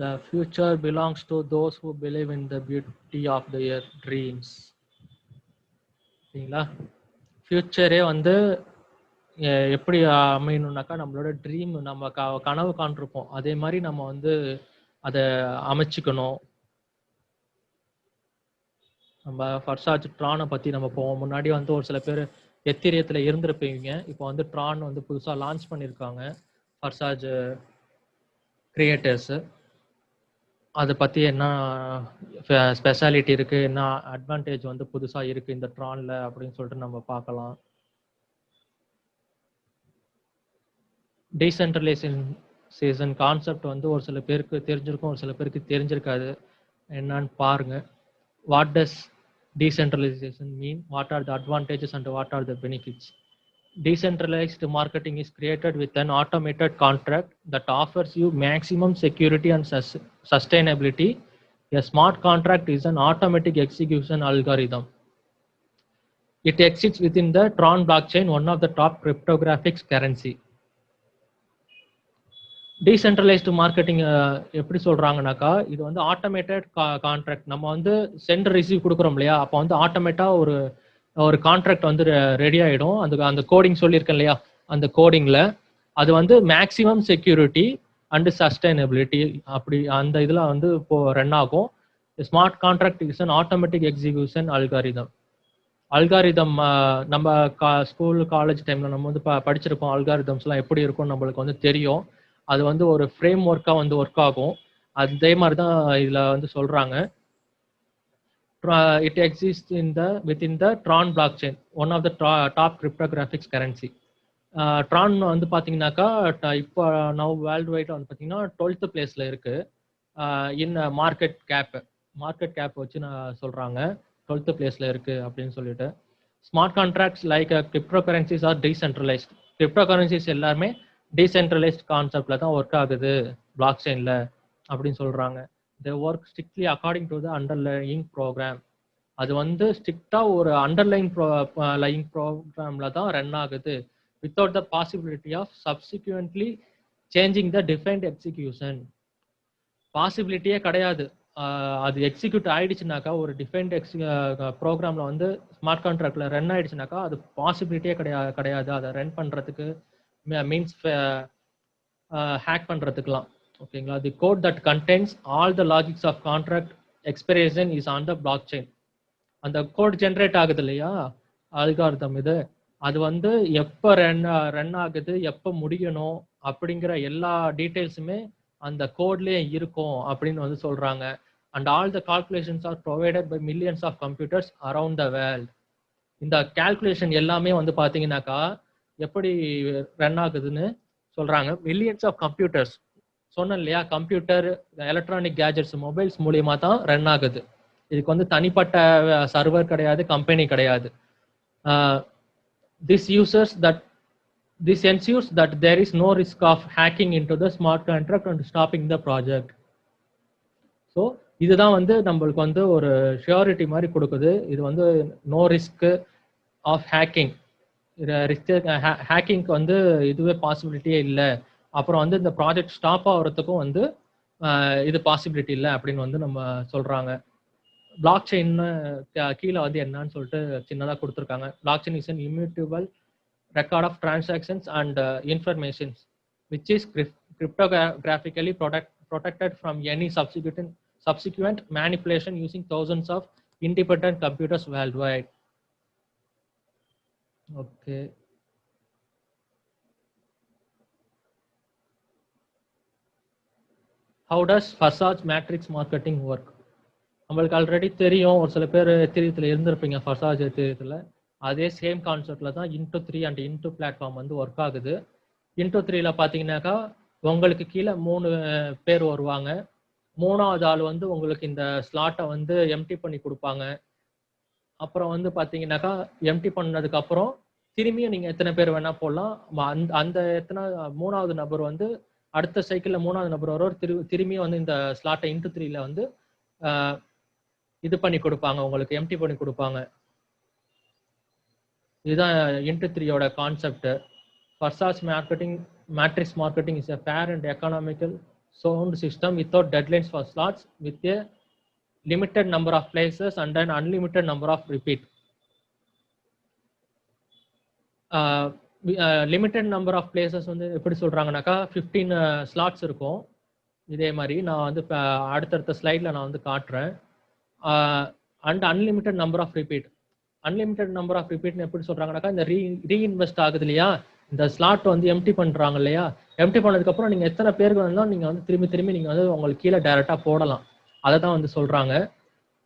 The future belongs to those who believe in the beauty of their dreams. சரிங்களா, ஃபியூச்சரே வந்து எப்படி அமையணும்னாக்கா, நம்மளோட ட்ரீம், நம்ம கனவு காண்டிருப்போம், அதே மாதிரி நம்ம வந்து அதை அமைச்சுக்கணும். நம்ம ஃபர்ஸ்ட் ட்ரானை பற்றி நம்ம போவோம். முன்னாடி வந்து ஒரு சில பேர் எத்திரியத்தில் இருந்திருப்பீங்க, இப்போ வந்து ட்ரான் வந்து புதுசாக லான்ச் பண்ணியிருக்காங்க ஃபர்சார்ஜ் கிரியேட்டர்ஸு. அதை பற்றி என்ன ஸ்பெஷாலிட்டி இருக்குது, என்ன அட்வான்டேஜ் வந்து புதுசாக இருக்குது இந்த ட்ரானில் அப்படின்னு சொல்லிட்டு நம்ம பார்க்கலாம். டீசென்ட்ரலைசேஷன் சீசன் கான்செப்ட் வந்து ஒரு சில பேருக்கு தெரிஞ்சிருக்கும், ஒரு சில பேருக்கு தெரிஞ்சிருக்காது. என்னன்னு பாருங்க. What does decentralisation mean? What are the advantages and what are the benefits? Decentralized marketing is created with an automated contract that offers you maximum security and sustainability. A smart contract is an automatic execution algorithm. It exists within the Tron blockchain, one of the top cryptographic currency. Decentralised marketing எப்படி சொல்றாங்கனாக்கா, இது வந்து automated contract. நம்ம வந்து send receive கொடுக்குறோம் இல்லையா, அப்போ வந்து automata ஒரு கான்ட்ராக்ட் வந்து ரெடி ஆயிடும். அந்த கோடிங் சொல்லியிருக்கேன் இல்லையா, அந்த கோடிங்ல அது வந்து மேக்ஸிமம் செக்யூரிட்டி அண்ட் சஸ்டைனபிலிட்டி அப்படி அந்த இதுல வந்து இப்போ ரன் ஆகும். Smart contract is an automatic execution algorithm நம்ம ஸ்கூல் காலேஜ் டைம்ல நம்ம வந்து படிச்சிருப்போம். அல்காரிதம்ஸ்லாம் எப்படி இருக்கும் நம்மளுக்கு வந்து தெரியும். அது வந்து ஒரு ஃப்ரேம் ஒர்க்கா வந்து ஒர்க் ஆகும். அதே மாதிரி தான் இதுல வந்து சொல்றாங்க. It exists within the Tron blockchain, one of the top cryptographic currency. Tron வந்து பாத்தீங்கன்னாக்கா இப்போ நவ் வேர்ல்டு வைட் வந்து பாத்தீங்கன்னா 12th பிளேஸ்ல இருக்கு. இன் மார்க்கெட் கேப் வச்சு நான் சொல்றாங்க 12th பிளேஸ்ல இருக்கு அப்படின்னு சொல்லிட்டு. Smart contracts like crypto currencies are decentralised. Crypto currencies எல்லாமே டீசென்ட்ரலைஸ்ட் கான்செப்ட்ல தான் ஒர்க் ஆகுது பிளாக் செயின்ல அப்படின்னு சொல்றாங்க. they work strictly according to the underlying program. அது வந்து ஸ்ட்ரிக்டா ஒரு அண்டர்லைன் ப்ரோக்ராம்ல தான் ரன் ஆகுது, without the possibility of subsequently changing the defined execution. பாசிபிலிட்டியே கிடையாது. அது எக்ஸிக்யூட் ஆயிடுச்சுனாக்கா, ஒரு டிஃபைன்ட் ப்ரோக்ராம்ல வந்து ஸ்மார்ட் கான்ட்ராக்ட்ல ரன் ஆயிடுச்சுனாக்கா அது பாசிபிலிட்டியே கிடையாது அதை ரன் பண்றதுக்கு, மீன்ஸ் ஹேக் பண்றதுக்குலாம். ஓகேங்களா? The code that contains all the logics of contract expiration is on the blockchain. அந்த கோட் ஜென்ரேட் ஆகுது இல்லையா அல்காரிதம், இது அது வந்து எப்போ ரன் ஆகுது, எப்போ முடியணும் அப்படிங்கிற எல்லா டீட்டெயில்ஸுமே அந்த கோட்லயே இருக்கும் அப்படின்னு வந்து சொல்றாங்க. And all the calculations are provided by millions of computers around the world. இந்த கால்குலேஷன் எல்லாமே வந்து பாத்தீங்கன்னாக்கா எப்படி ரன் ஆகுதுன்னு சொல்றாங்க. மில்லியன்ஸ் ஆஃப் கம்ப்யூட்டர்ஸ் சொன்னேன் இல்லையா, கம்ப்யூட்டர், எலக்ட்ரானிக் கேஜெட்ஸ், மொபைல்ஸ் மூலியமா தான் ரன் ஆகுது. இதுக்கு வந்து தனிப்பட்ட சர்வர் கிடையாது, கம்பெனி கிடையாது. This ensures that there is no risk of hacking into the smart contract and stopping the project. So இதுதான் வந்து நம்மளுக்கு வந்து ஒரு ஷியூரிட்டி மாதிரி கொடுக்குது. இது வந்து நோ ரிஸ்க் ஆஃப் ஹேக்கிங். ஹேக்கிங்க்கு வந்து இதுவே பாசிபிலிட்டியே இல்லை. அப்புறம் வந்து இந்த ப்ராஜெக்ட் ஸ்டாப் ஆகிறதுக்கும் வந்து இது பாசிபிலிட்டி இல்லை அப்படின்னு வந்து நம்ம சொல்றாங்க. பிளாக் செயின் கீழே வந்து என்னன்னு சொல்லிட்டு சின்னதாக கொடுத்துருக்காங்க. Block chain is an immutable record of transactions and informations which is cryptographically protected from any subsequent manipulation using thousands of independent computers worldwide. Okay. How does Farsaj matrix marketing work? நம்மளுக்கு already தெரியும், ஒரு சில பேர் எத்திரியத்தில் இருந்திருப்பீங்க. ஃபர்சாஜ் எத்திரியத்தில் அதே same கான்செப்ட்ல தான் into 3 and into platform வந்து ஒர்க் ஆகுது. இன்டூ 3ல பார்த்தீங்கன்னாக்கா உங்களுக்கு கீழே 3 பேர் வருவாங்க. 3வது ஆள் வந்து உங்களுக்கு இந்த ஸ்லாட்டை வந்து எம்டி பண்ணி கொடுப்பாங்க. அப்புறம் வந்து பார்த்தீங்கன்னாக்கா எம்டி பண்ணதுக்கு அப்புறம் திரும்பியும் நீங்கள் எத்தனை பேர் வேணா போடலாம். அந்த எத்தனை 3வது நபர் வந்து அடுத்த சைக்கிளில் 3வது நபர் வருவார், திரும்பியும் வந்து இந்த ஸ்லாட்டை இன்டூ 3ல வந்து இது பண்ணி கொடுப்பாங்க, உங்களுக்கு எம்டி பண்ணி கொடுப்பாங்க. இதுதான் இன்டூ 3யோட concept. Forsage matrix marketing is a fair and economical sound system without deadlines for slots with a limited number of places and an unlimited number of repeat. Limited number of places வந்து எப்படி சொல்றாங்கனாக்கா 15 slots இருக்கும். இதே மாதிரி நான் வந்து அடுத்தடுத்த ஸ்லைட்ல நான் வந்து காட்டுறேன். And unlimited number of repeat. Unlimited number of ரிப்பீட்னு எப்படி சொல்றாங்கனாக்கா, இந்த ரீஇன்வெஸ்ட் ஆகுது இல்லையா, இந்த ஸ்லாட் வந்து எம்டி பண்றாங்க இல்லையா, எம்டி பண்ணதுக்கு அப்புறம் நீங்க எத்தனை பேருக்கு வந்தாலும் நீங்க வந்து திரும்பி நீங்க வந்து உங்களுக்கு கீழே டைரக்டா போடலாம். அதை தான் வந்து சொல்றாங்க.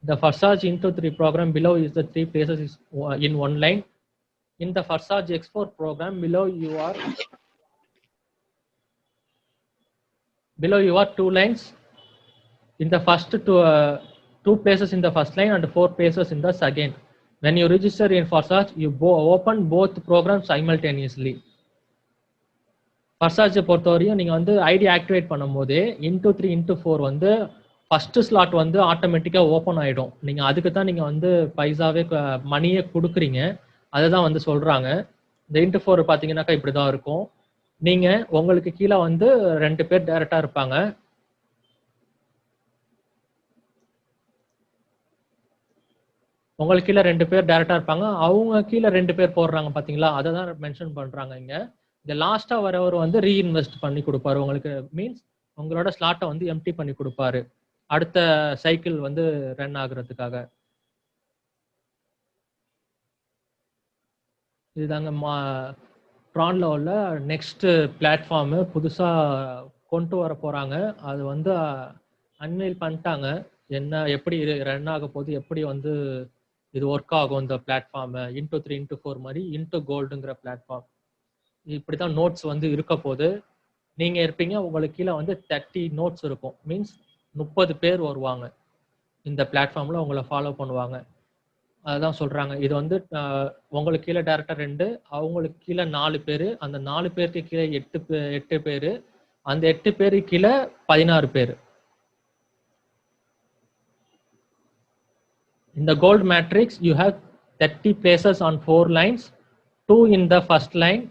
The Farsaj into 3 program below is the 3 places is in one line. In the Farsaj X4 program below you are below you are 2 lines in the first two places in the first line and 4 places in the second. When you register in Forsage, you open both programs simultaneously. Forsage பொறுத்தவரையும் நீங்க வந்து ID activate பண்ணும்போது into 3 into 4 வந்து first slot வந்து ஆட்டோமேட்டிக்கா open ஆயிடும். நீங்க அதுக்கு தான் நீங்க வந்து பைசாவே மணியே கொடுக்குறீங்க. அதை தான் வந்து சொல்றாங்க. இந்த இன்டூ 4 பாத்தீங்கன்னாக்கா இப்படிதான் இருக்கும். நீங்க உங்களுக்கு கீழே வந்து 2 பேர் டைரக்டா இருப்பாங்க. உங்களுக்கு கீழே 2 பேர் டைரக்டா இருப்பாங்க. அவங்க கீழே 2 பேர் போடுறாங்க பாத்தீங்களா, அதை தான் மென்ஷன் பண்றாங்க இங்க. இந்த லாஸ்டா வரவர் வந்து ரீஇன்வெஸ்ட் பண்ணி கொடுப்பாரு உங்களுக்கு. மீன்ஸ் உங்களோட ஸ்லாட்டை வந்து எம்டி பண்ணி கொடுப்பாரு அடுத்த சைக்கிள் வந்து ரன் ஆகுறதுக்காக. இதுதாங்க ட்ரான்ல உள்ள நெக்ஸ்ட் பிளாட்ஃபார்ம் புதுசா கொண்டு வர போறாங்க. அது வந்து அன்வெயில் பண்ணிட்டாங்க. என்ன எப்படி ரன் ஆக போகுது, எப்படி வந்து இது ஒர்க் ஆகும் இந்த பிளாட்ஃபார்ம் இன்டூ 3 இன்டூ 4 மாதிரி இன்டூ கோல்டுங்கிற பிளாட்ஃபார்ம். இப்படிதான் நோட்ஸ் வந்து இருக்க போது. நீங்க இருப்பீங்க, உங்களுக்கு கீழே வந்து 30 நோட்ஸ் இருக்கும். மீன்ஸ் 30 பேர் வருவாங்க இந்த பிளாட்ஃபார்ம்ல உங்களை ஃபாலோ பண்ணுவாங்க. அதுதான் சொல்றாங்க. இது வந்து உங்களுக்கு கீழே டைரக்டா 2, அவங்களுக்கு கீழே 4 பேரு, அந்த 4 பேருக்கு கீழே 8 பேரு, அந்த 8 பேருக்கு கீழே 16 பேரு. In the gold matrix, you have 30 places on 4 lines, 2 in the first line,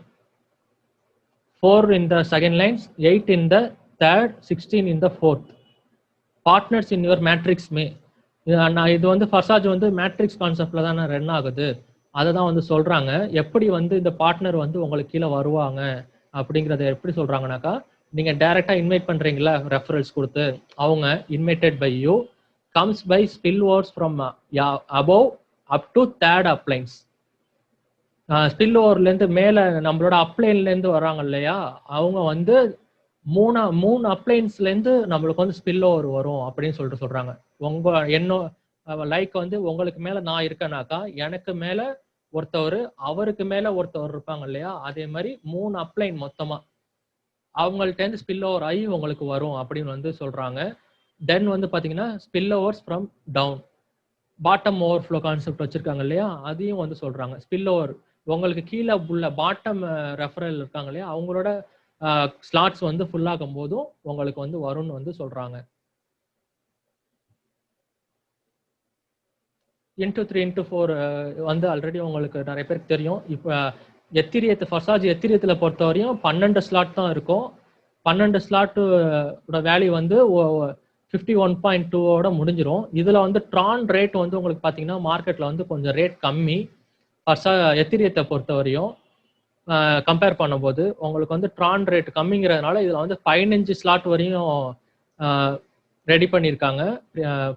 4 in the second lines, 8 in the third, 16 in the fourth. Partners in your matrix may. இது வந்து ஃபர்சாஜ் வந்து மேட்ரிக்ஸ் கான்செப்ட்ல தானே ரன் ஆகுது. அதை தான் வந்து சொல்றாங்க. எப்படி வந்து இந்த பார்ட்னர் வந்து உங்களுக்கு கீழே வருவாங்க அப்படிங்கிறத எப்படி சொல்றாங்கனாக்கா, நீங்க டைரக்டா இன்வைட் பண்றீங்களா ரெஃபரல்ஸ் கொடுத்து, அவங்க invited by you comes by spillovers from above up to third uplines. ஸ்பில்ஓவர்ல இருந்து மேல நம்மளோட அப்ளைன்ல இருந்து வராங்க இல்லையா, அவங்க வந்து மூணு அப்ளைன்ஸ்ல இருந்து நம்மளுக்கு வந்து ஸ்பில்ஓவர் வரும் அப்படின்னு சொல்லிட்டு சொல்றாங்க. லைக் வந்து உங்களுக்கு மேல நான் இருக்கேனாக்கா, எனக்கு மேல ஒருத்தவர், அவருக்கு மேல ஒருத்தவர் இருப்பாங்க இல்லையா, அதே மாதிரி 3 அப்ளைன் மொத்தமா அவங்கள்ட்ட இருந்து ஸ்பில்ஓவர் ஆகி உங்களுக்கு வரும் அப்படின்னு வந்து சொல்றாங்க. தென் வந்து பாத்தீங்கன்னா spillovers from down, bottom overflow concept வச்சிருக்காங்க இல்லையா, அதையும் வந்து சொல்றாங்க. ஸ்பில்ஓவர் உங்களுக்கு கீழே உள்ள பாட்டம் ரெஃபரல் இருக்காங்க இல்லையா, அவங்களோட ஸ்லாட்ஸ் வந்து ஃபுல் ஆகும் போதும் உங்களுக்கு வந்து வரும்னு வந்து சொல்றாங்க. இன்டூ 3 இன்டூ 4 வந்து ஆல்ரெடி உங்களுக்கு நிறைய பேருக்கு தெரியும். இப்போ எத்திரியத்தை ஃபர்சாஜ் எத்திரியத்தில் பொறுத்தவரையும் 12 ஸ்லாட் தான் இருக்கும். 12 ஸ்லாட்டோட வேல்யூ வந்து 51.2 முடிஞ்சிடும். இதுல வந்து ட்ரான் ரேட் வந்து உங்களுக்கு பாத்தீங்கன்னா மார்க்கெட்ல வந்து கொஞ்சம் ரேட் கம்மி. எத்திரியத்தை பொறுத்தவரையும் கம்பேர் பண்ணும்போது உங்களுக்கு வந்து ட்ரான் ரேட் கம்மிங்கிறதுனால இதுல வந்து 15 ஸ்லாட் வரையும் ரெடி பண்ணியிருக்காங்க,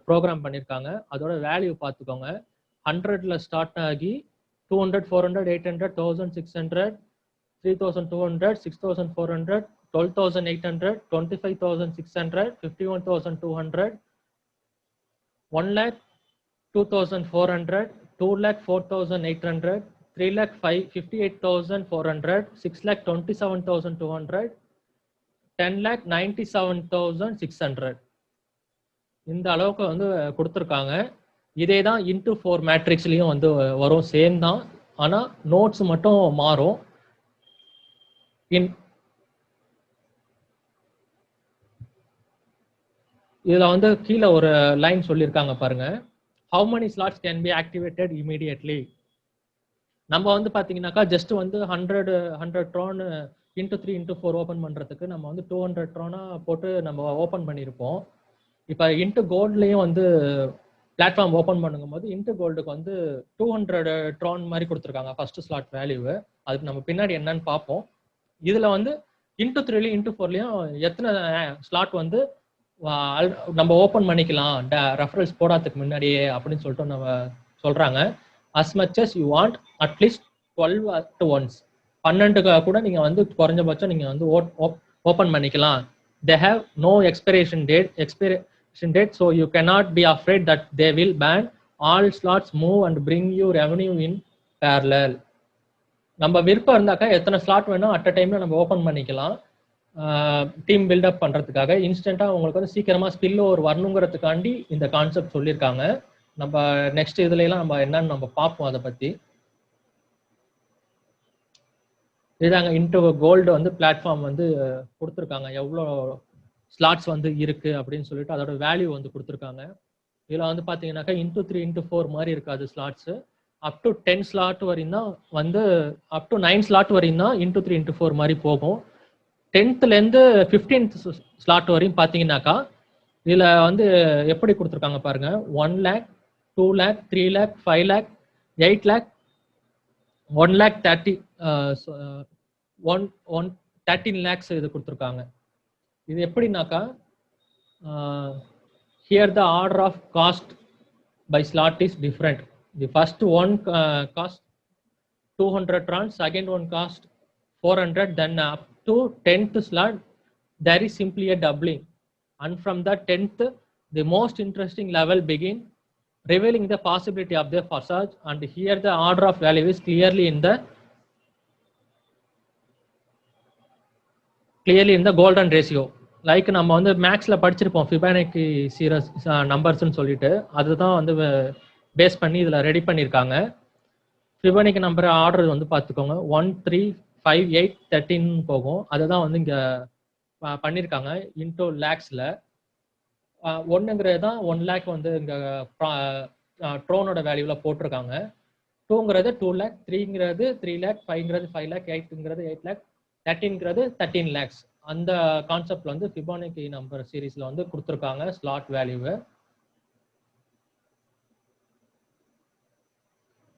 ப்ரோக்ராம் பண்ணியிருக்காங்க. அதோட வேல்யூ பார்த்துக்கோங்க. 100ல ஸ்டார்ட் ஆகி 200, 400, 800, 1600, 3200, 6400, 12,800, 25,600, 51,200, 1 lakh 2,400, 2 lakh 4,800, 3 lakh 58,400, 6 lakh 27,200, 10 lakh 97,600. இந்த அளவுக்கு வந்து கொடுத்துருக்காங்க. இதே தான் இன்டூ 4 மேட்ரிக்ஸ்லயும் வந்து வரும், சேம் தான். ஆனா நோட்ஸ் மட்டும் மாறும். இதுல வந்து கீழே ஒரு லைன் சொல்லியிருக்காங்க பாருங்க. how many slots can be activated immediately. நம்ம வந்து பாத்தீங்கன்னாக்கா ஜஸ்ட் வந்து 100 ட்ரான் இன்டூ 3 இன்டூ 4 ஓப்பன் பண்றதுக்கு நம்ம வந்து 200 ட்ரானா போட்டு நம்ம ஓப்பன் பண்ணியிருப்போம். இப்போ இன்டூ கோல்ட்லயும் வந்து பிளாட்ஃபார்ம் ஓப்பன் பண்ணும் போது இன்டூ கோல்டுக்கு வந்து 200 ட்ரான் மாதிரி கொடுத்துருக்காங்க ஃபர்ஸ்ட் ஸ்லாட் வேல்யூ. அதுக்கு நம்ம பின்னாடி என்னன்னு பார்ப்போம். இதுல வந்து இன்டூ 3லயும் இன்டூ 4லயும் எத்தனை ஸ்லாட் வந்து நம்ம ஓப்பன் பண்ணிக்கலாம் ரெஃபரன்ஸ் போடாததுக்கு முன்னாடியே அப்படின்னு சொல்லிட்டு நம்ம சொல்றாங்க. as much as you want, at least 12 at once. 12 கூட நீங்க வந்து குறைஞ்சபட்சம் நீங்க வந்து ஓப்பன் பண்ணிக்கலாம். they have no expiration date, so you cannot be afraid that they will ban all slots, move and bring you revenue in parallel. நம்ம விருப்பம் இருந்தாக்கா எத்தனை ஸ்லாட் வேணும் அட் அ டைம்ல நம்ம ஓப்பன் பண்ணிக்கலாம். டீம் பில்டப் பண்றதுக்காக இன்ஸ்டன்டா உங்களுக்கு வந்து சீக்கிரமா ஸ்பில் ஓவர் வரணுங்கிறதுக்காண்டி இந்த கான்செப்ட் சொல்லியிருக்காங்க. நம்ம நெக்ஸ்ட் இதுல எல்லாம் நம்ம என்னன்னு நம்ம பார்ப்போம் அதை பத்தி. இதாங்க இன்டோ கோல்டு வந்து பிளாட்ஃபார்ம் வந்து கொடுத்துருக்காங்க, எவ்வளோ ஸ்லாட்ஸ் வந்து இருக்கு அப்படின்னு சொல்லிட்டு அதோட வேல்யூ வந்து கொடுத்துருக்காங்க. இதுல வந்து பாத்தீங்கன்னாக்கா இன்டூ 3 இன்டூ 4 மாதிரி இருக்காது ஸ்லாட்ஸ். அப் டு 10 ஸ்லாட் வரையும் தான் வந்து அப் டு 9 ஸ்லாட் வரையும் தான் இன்டூ 3 இன்டூ 4 மாதிரி போகும். 10th லேருந்து 15th ஸ்லாட் வரையும் பார்த்தீங்கன்னாக்கா இதுல வந்து எப்படி கொடுத்துருக்காங்க பாருங்க. 1 lakh 2 lakh 3 lakh 5 lakh 8 lakh 1 lakh 30 13 lakhs இது கொடுத்துருக்காங்க. இது எப்படின்னாக்கா here the order of cost by slot is different. The first one cost 200 trons, second one cost 400, then up to 10th slot there is simply a doubling, and from the 10th the most interesting level begin, revealing the possibility of the passage, and here the order of value is clearly in the golden ratio. Like நம்ம வந்து மேக்ஸ்ல படிச்சிருப்போம் Fibonacci series நம்பர்ஸ்ன்னு சொல்லிட்டு, அதுதான் வந்து base பண்ணி இதுல ready பண்ணியிருக்காங்க. ஃபிபனாக்கி நம்பர் ஆர்டர் வந்து பார்த்துக்கோங்க 1 3 5 8 13 போகும். அதுதான் வந்து இங்க பண்ணியிருக்காங்க இன்டூ லேக்ஸ்ல. ஒன்னுங்கிறது தான் 1 lakh வந்து இங்க ட்ரோனோட வேல்யூல போட்டிருக்காங்க. 2ங்கிறது 2 lakh, 3ங்கிறது 3 lakh, 5ங்கிறது 5 lakh, 8ங்கிறது 8 lakh, 13ங்கிறது 13 lakhs. அந்த கான்செப்ட்ல வந்து ஃபிபனாக்கி நம்பர் சீரீஸ்ல வந்து கொடுத்துருக்காங்க ஸ்லாட் வேல்யூவை.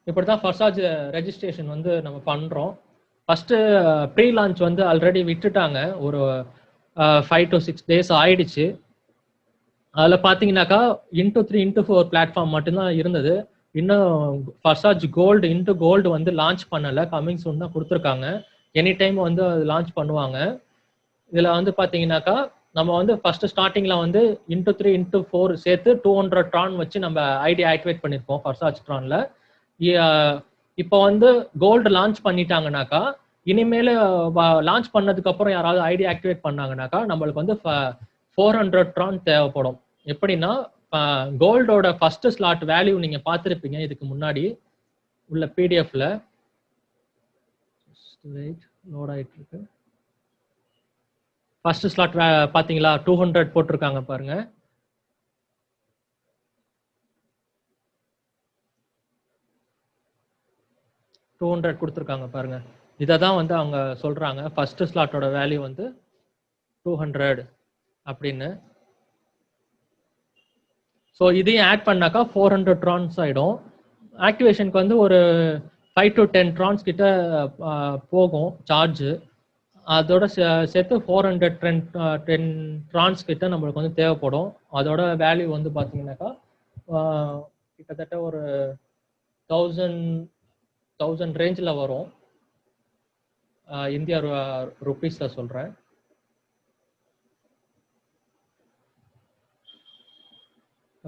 இப்படிதான் ஃபர்ஸ்ட் ரெஜிஸ்ட்ரேஷன் வந்து நம்ம பண்றோம். ஃபர்ஸ்ட் ப்ரீ லான்ச் வந்து ஆல்ரெடி விட்டுட்டாங்க, ஒரு 5 to 6 days ஆயிடுச்சு. அதில் பார்த்தீங்கன்னாக்கா இன்டூ 3 இன்டூ 4 பிளாட்ஃபார்ம் மட்டும்தான் இருந்தது. இன்னும் ஃபர்ஸ்ட் கோல்டு இன்டூ கோல்டு வந்து லான்ச் பண்ணலை, கமிங் சூன் தான் கொடுத்துருக்காங்க. எனி டைம் வந்து அது லான்ச் பண்ணுவாங்க. இதில் வந்து பார்த்தீங்கன்னாக்கா நம்ம வந்து ஃபர்ஸ்ட் ஸ்டார்டிங்ல வந்து இன்டூ 3 இன்டூ 4 சேர்த்து 200 ட்ரான் வச்சு நம்ம ஐடி ஆக்டிவேட் பண்ணியிருக்கோம் ஃபர்ஸ்ட் ட்ரான்ல. இப்போ வந்து கோல்டு லான்ச் பண்ணிட்டாங்கனாக்கா இனிமேல் லான்ச் பண்ணதுக்கு அப்புறம் யாராவது ஐடி ஆக்டிவேட் பண்ணாங்கனாக்கா நம்மளுக்கு வந்து 400 ட்ரான் தேவைப்படும். எப்படின்னா கோல்டோட ஃபர்ஸ்ட் ஸ்லாட் வேல்யூ நீங்க பார்த்துருப்பீங்க இதுக்கு முன்னாடி உள்ள பிடிஎஃப்ல. லோட் ஆயிட்டு இருக்கு. ஃபர்ஸ்ட் ஸ்லாட் பாத்தீங்களா 200 போட்டிருக்காங்க பாருங்க. கொடுத்துருக்காங்க பாருங்க. இதை தான் வந்து அவங்க சொல்றாங்க ஃபர்ஸ்ட் ஸ்லாட்டோட வேல்யூ வந்து 200 அப்படின்னு. ஸோ இதையும் ஆட் பண்ணாக்கா 400 ட்ரான்ஸ் ஆயிடும். ஆக்டிவேஷனுக்கு வந்து ஒரு 5 to 10 ட்ரான்ஸ் கிட்ட போகும் சார்ஜ். அதோட சேர்த்து 410 ட்ரான்ஸ் கிட்ட நம்மளுக்கு வந்து தேவைப்படும். அதோட வேல்யூ வந்து பார்த்தீங்கன்னாக்கா கிட்டத்தட்ட ஒரு 1000 ரேஞ்சில் வரும். இந்தியா ருபீஸ்ல சொல்றேன்.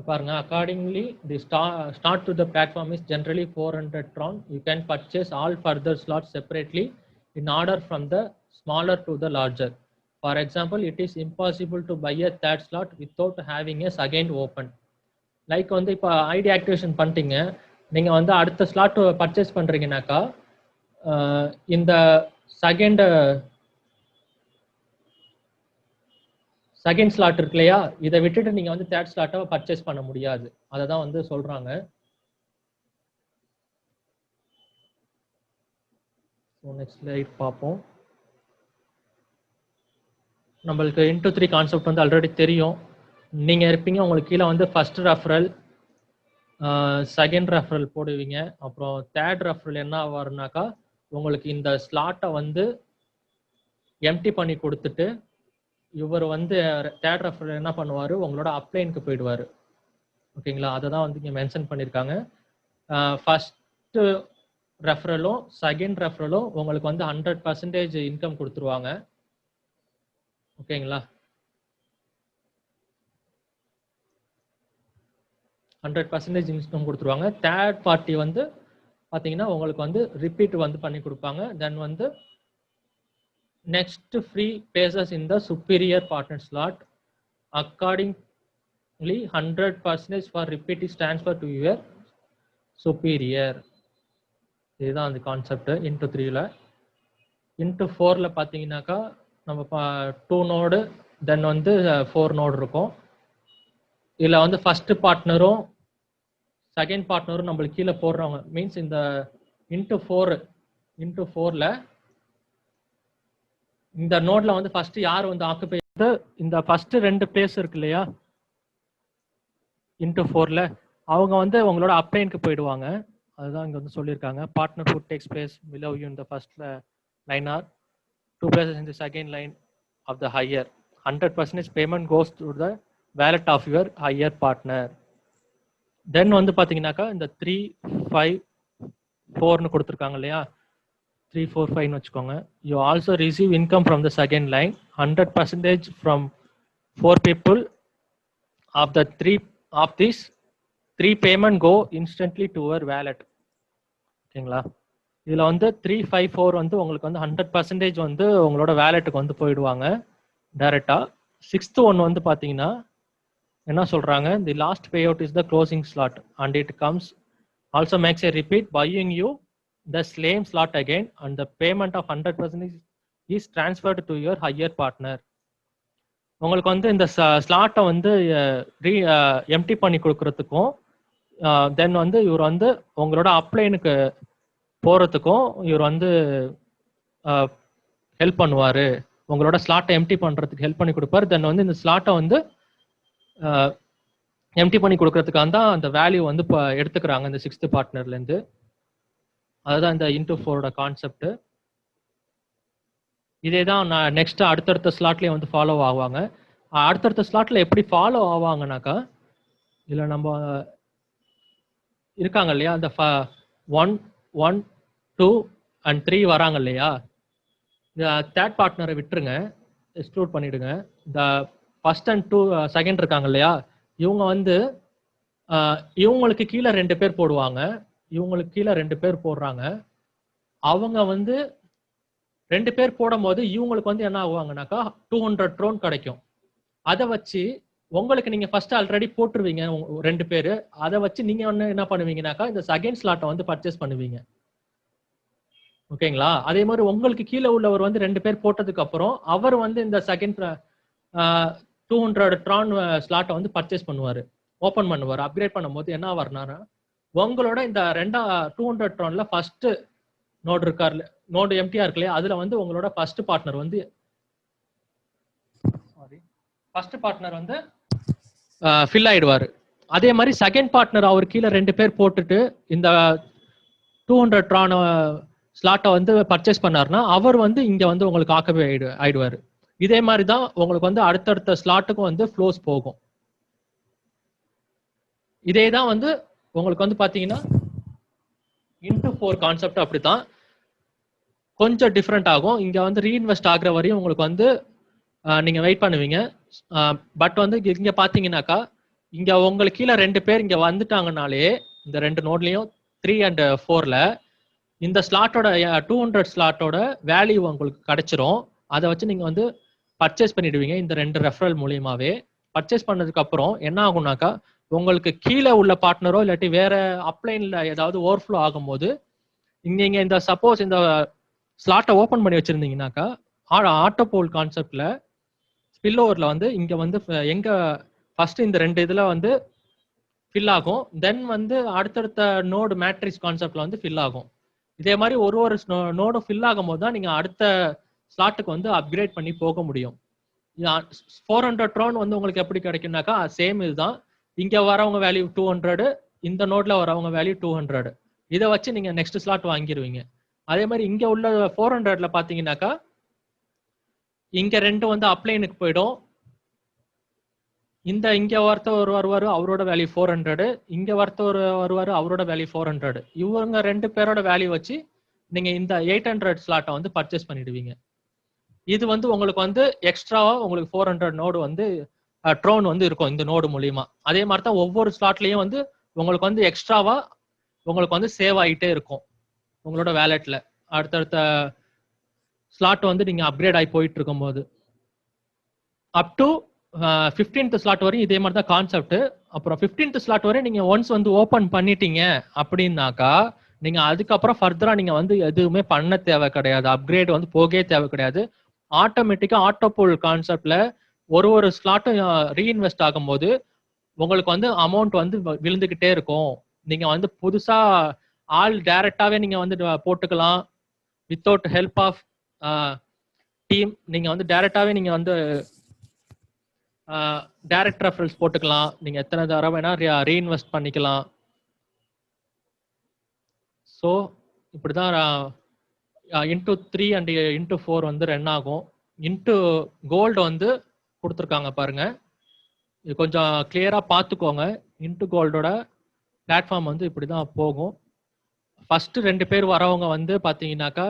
பாருங்க, accordingly the start to the platform is generally 400 tron. You can purchase all further slots separately in order from the smaller to the larger. For example, it is impossible to buy a third slot without having a second open. Like வந்து இப்போ ID activation பண்ணிட்டீங்க, நீங்க வந்து அடுத்த slot purchase பண்றீங்கன்னாக்கா இந்த second slot இருக்கு இல்லையா, இதை விட்டுட்டு நீங்க வந்து தேர்ட் ஸ்லாட்டை பர்ச்சேஸ் பண்ண முடியாது. அதை தான் வந்து சொல்றாங்க. நெக்ஸ்ட் ஸ்லைட் பார்ப்போம். நம்மளுக்கு இன்டூ 3 கான்செப்ட் வந்து ஆல்ரெடி தெரியும். நீங்க இருப்பீங்க, உங்களுக்கு கீழே வந்து ஃபர்ஸ்ட் ரெஃபரல், செகண்ட் ரெஃபரல் போடுவீங்க. அப்புறம் தேர்ட் ரெஃபரல் என்ன வரும்னாக்கா உங்களுக்கு இந்த ஸ்லாட்டை வந்து எம்டி பண்ணி கொடுத்துட்டு இவர் வந்து தேர்ட் ரெஃபரல் என்ன பண்ணுவார், உங்களோட அப்ளைனுக்கு போயிடுவார். ஓகேங்களா, அதை தான் வந்து இங்கே மென்ஷன் பண்ணியிருக்காங்க. ஃபர்ஸ்ட் ரெஃபரலும் செகண்ட் ரெஃபரலும் உங்களுக்கு வந்து 100% இன்கம் கொடுத்துருவாங்க. ஓகேங்களா, 100% இன்கம் கொடுத்துருவாங்க. தேர்ட் பார்ட்டி வந்து பார்த்தீங்கன்னா உங்களுக்கு வந்து ரிப்பீட் வந்து பண்ணி கொடுப்பாங்க. தென் வந்து next free places in the superior partner slot. Accordingly, 100% for repeat is transferred to your superior. இதுதான் அந்த கான்செப்ட் இன்டூ 3ல. இன்டூ 4ல பார்த்தீங்கன்னாக்கா நம்ம 2 நோடு தென் வந்து 4 நோடு இருக்கும். இதில் வந்து ஃபர்ஸ்ட் பார்ட்னரும் செகண்ட் பார்ட்னரும் நம்மளுக்கு கீழே போடுறவங்க மீன்ஸ் இந்த இன்டூ 4ல இந்த நோட்ல வந்து ஃபர்ஸ்ட் யார் வந்து ஆக்குபை இந்த ஃபர்ஸ்ட் 2 பிளேஸ் இருக்கு இல்லையா இன்டூ 4ல அவங்க வந்து உங்களோட அப்ளைனுக்கு போயிடுவாங்க. அதுதான் இங்க வந்து சொல்லியிருக்காங்க. Partner who takes place below you in the first line or 2 places in the second line of the higher 100% payment goes to the wallet of your higher partner. தென் வந்து பாத்தீங்கன்னாக்கா இந்த 3 5 4னு கொடுத்துருக்காங்க இல்லையா 3 4 5 வச்சுக்கோங்க. You also receive income from the second line 100% from 4 people of the 3 of this 3 payment go instantly to your wallet. ஓகேங்களா? இதுல வந்து 3 5 4 வந்து உங்களுக்கு வந்து 100% வந்து உங்களோட வேலெட்டுக்கு வந்து போயிடுவாங்க டைரக்டா. 6th ஒன் வந்து பாத்தீங்கன்னா என்ன சொல்றாங்க, the last payout is the closing slot and it comes also makes a repeat buying you the same slot again and the payment of 100% is transferred to your higher partner. உங்களுக்கு வந்து இந்த ஸ்லாட்டை வந்து empty பண்ணி கொடுக்கறதுக்கும் தென் வந்து இவர் வந்து உங்களோட அப்ளைனுக்கு போறதுக்கும் இவர் வந்து ஹெல்ப் பண்ணுவாரு. உங்களோட ஸ்லாட்டை எம்டி பண்றதுக்கு ஹெல்ப் பண்ணி கொடுப்பாரு. தென் வந்து இந்த ஸ்லாட்டை வந்து எம்டி பண்ணி கொடுக்கறதுக்காக தான் அந்த வேல்யூ வந்து இப்போ எடுத்துக்கிறாங்க இந்த 6th பார்ட்னர்ல இருந்து. அதுதான் இந்த இன்டூ 4ஓட கான்செப்ட். இதே தான் நான் நெக்ஸ்ட் அடுத்தடுத்த ஸ்லாட்லயே வந்து ஃபாலோ ஆவாங்க. அடுத்தடுத்த ஸ்லாட்ல எப்படி ஃபாலோ ஆவாங்கனாக்கா இதுல நம்ம இருக்காங்க இல்லையா அந்த 1 1 2 and 3 வராங்க இல்லையா, இந்த தேர்ட் பார்ட்னரை விட்டுருங்க, எக்ஸ்க்ளூட் பண்ணிடுங்க. இந்த ஃபர்ஸ்ட் அண்ட் 2 செகண்ட் இருக்காங்க இல்லையா, இவங்க வந்து இவங்களுக்கு கீழே 2 பேர் போடுவாங்க, இவங்களுக்கு கீழே 2 பேர் போடுறாங்க. அவங்க வந்து 2 பேர் போடும் போது இவங்களுக்கு வந்து என்ன ஆகுவாங்கனாக்கா 200 ட்ரோன் கிடைக்கும். அதை வச்சு உங்களுக்கு நீங்க ஃபர்ஸ்ட் ஆல்ரெடி போட்டுருவீங்க 2 பேரு. அதை வச்சு நீங்க என்ன பண்ணுவீங்கனாக்கா இந்த செகண்ட் ஸ்லாட்டை வந்து பர்ச்சேஸ் பண்ணுவீங்க. ஓகேங்களா? அதே மாதிரி உங்களுக்கு கீழே உள்ளவர் வந்து 2 பேர் போட்டதுக்கு அப்புறம் அவர் வந்து இந்த செகண்ட் 200 ட்ரான் ஸ்லாட்டை வந்து பர்ச்சேஸ் பண்ணுவாரு, ஓபன் பண்ணுவார். அப்கிரேட் பண்ணும்போது என்ன ஆவார்னா உங்களோட இந்த 200 ட்ரான்ல ஃபர்ஸ்ட் நோடு இருக்காரு, நோடு எம்டியா இருக்கு இல்லையா, அதுல வந்து உங்களோட ஃபர்ஸ்ட் பார்ட்னர் வந்து ஃபில் ஆயிடுவாரு. அதே மாதிரி செகண்ட் பார்ட்னர் அவர் கீழே 2 பேர் போட்டுட்டு இந்த 200 ட்ரான் ஸ்லாட்டை வந்து பர்ச்சேஸ் பண்ணாருன்னா அவர் வந்து இங்க வந்து உங்களுக்கு ஆக்கவே ஆயிடுவாரு. இதே மாதிரி தான் உங்களுக்கு வந்து அடுத்தடுத்த ஸ்லாட்டுக்கும் வந்து ஃப்ளோஸ் போகும். இதே தான் வந்து உங்களுக்கு வந்து பாத்தீங்கன்னா இன்டூ 4 கான்செப்ட் அப்படித்தான், கொஞ்சம் டிஃப்ரெண்ட் ஆகும். இங்க வந்து ரீஇன்வெஸ்ட் ஆகுற வரையும் உங்களுக்கு வந்து நீங்க வெயிட் பண்ணுவீங்க. பட் வந்து இங்க பாத்தீங்கன்னாக்கா இங்க உங்களுக்கு கீழே 2 பேர் இங்க வந்துட்டாங்கனாலே இந்த 2 நோட்லயும் 3 and 4ல இந்த ஸ்லாட்டோட 200 ஸ்லாட்டோட வேல்யூ உங்களுக்கு கிடைச்சிரும். அதை வச்சு நீங்க வந்து பர்ச்சேஸ் பண்ணிடுவீங்க. இந்த 2 ரெஃபரல் மூலியமாவே பர்ச்சேஸ் பண்ணதுக்கு அப்புறம் என்ன ஆகும்னாக்கா உங்களுக்கு கீழே உள்ள பார்ட்னரோ இல்லாட்டி வேற அப்ளைன்ல ஏதாவது ஓவர்ஃப்ளோ ஆகும்போது நீங்க இந்த சப்போஸ் இந்த ஸ்லாட்டை ஓபன் பண்ணி வச்சிருந்தீங்கன்னாக்கா ஆட்டோ போல் கான்செப்ட்ல ஸ்பில் ஓவர்ல வந்து இங்க வந்து எங்க ஃபர்ஸ்ட் இந்த 2 இதுல வந்து ஃபில் ஆகும், தென் வந்து அடுத்தடுத்த நோடு மேட்ரிக்ஸ் கான்செப்ட்ல வந்து ஃபில் ஆகும். இதே மாதிரி ஒரு நோடும் ஃபில் ஆகும் போது தான் நீங்க அடுத்த ஸ்லாட்டுக்கு வந்து அப்கிரேட் பண்ணி போக முடியும். 400 ட்ரோன் வந்து உங்களுக்கு எப்படி கிடைக்கும்னாக்கா சேம் இதுதான். இங்க வரவங்க வேல்யூ 200, இந்த நோட்ல வரவங்க வேல்யூ 200. இதை வச்சு நீங்க நெக்ஸ்ட் ஸ்லாட் வாங்கிடுவீங்க. அதே மாதிரி இங்க உள்ள 400ல பாத்தீங்கன்னாக்கா இங்க 2 வந்து அப்ளைனுக்கு போயிடும். இங்க ஒருத்தர் வருவாரு, அவரோட வேல்யூ 400, இங்க ஒருத்தர் வருவாரு, அவரோட வேல்யூ 400. இவங்க 2 பேரோட வேல்யூ வச்சு நீங்க இந்த 800 ஸ்லாட்டை வந்து பர்ச்சேஸ் பண்ணிடுவீங்க. இது வந்து உங்களுக்கு வந்து எக்ஸ்ட்ராவா உங்களுக்கு 400 நோடு வந்து ட்ரோன் வந்து இருக்கும் இந்த நோடு மூலியமா. அதே மாதிரி தான் ஒவ்வொரு ஸ்லாட்லயும் வந்து உங்களுக்கு வந்து எக்ஸ்ட்ராவா உங்களுக்கு வந்து சேவ் ஆகிட்டே இருக்கும் உங்களோட வேலெட்ல. அடுத்தடுத்த ஸ்லாட் வந்து நீங்க அப்கிரேட் ஆகி போயிட்டு இருக்கும்போது அப் டு 15th ஸ்லாட் வரையும் இதே மாதிரி தான் கான்செப்ட். அப்புறம் 15th ஸ்லாட் வரை நீங்க ஒன்ஸ் வந்து ஓபன் பண்ணிட்டீங்க அப்படின்னாக்கா நீங்க அதுக்கப்புறம் ஃபர்தரா நீங்க வந்து எதுவுமே பண்ண தேவை கிடையாது, அப்கிரேட் வந்து போகவே தேவை கிடையாது. ஆட்டோமேட்டிக்கா ஆட்டோபோல் கான்செப்ட்ல ஒரு ஸ்லாட்டும் ரீஇன்வெஸ்ட் ஆகும்போது உங்களுக்கு வந்து அமௌண்ட் வந்து விழுந்துகிட்டே இருக்கும். நீங்க வந்து புதுசா ஆள் டைரக்டாவே நீங்க வந்து போட்டுக்கலாம். வித்தவுட் ஹெல்ப் ஆஃப் டீம் நீங்க வந்து டைரக்டாவே நீங்க வந்து டைரக்ட் ரெஃபரன்ஸ் போட்டுக்கலாம். நீங்க எத்தனை தடவை வேணா ரீஇன்வெஸ்ட் பண்ணிக்கலாம். ஸோ இப்படிதான் இன்டூ 3 அண்ட் இன்டூ 4 வந்து ரன் ஆகும். இன்டூ கோல்டு வந்து கொடுத்துருக்காங்க பாருங்க, இது கொஞ்சம் கிளியரா பார்த்துக்கோங்க. இன்டூ கோல்டோட பிளாட்ஃபார்ம் வந்து இப்படிதான் போகும். ஃபர்ஸ்ட் 2 பேர் வரவங்க வந்து பாத்தீங்கன்னாக்கா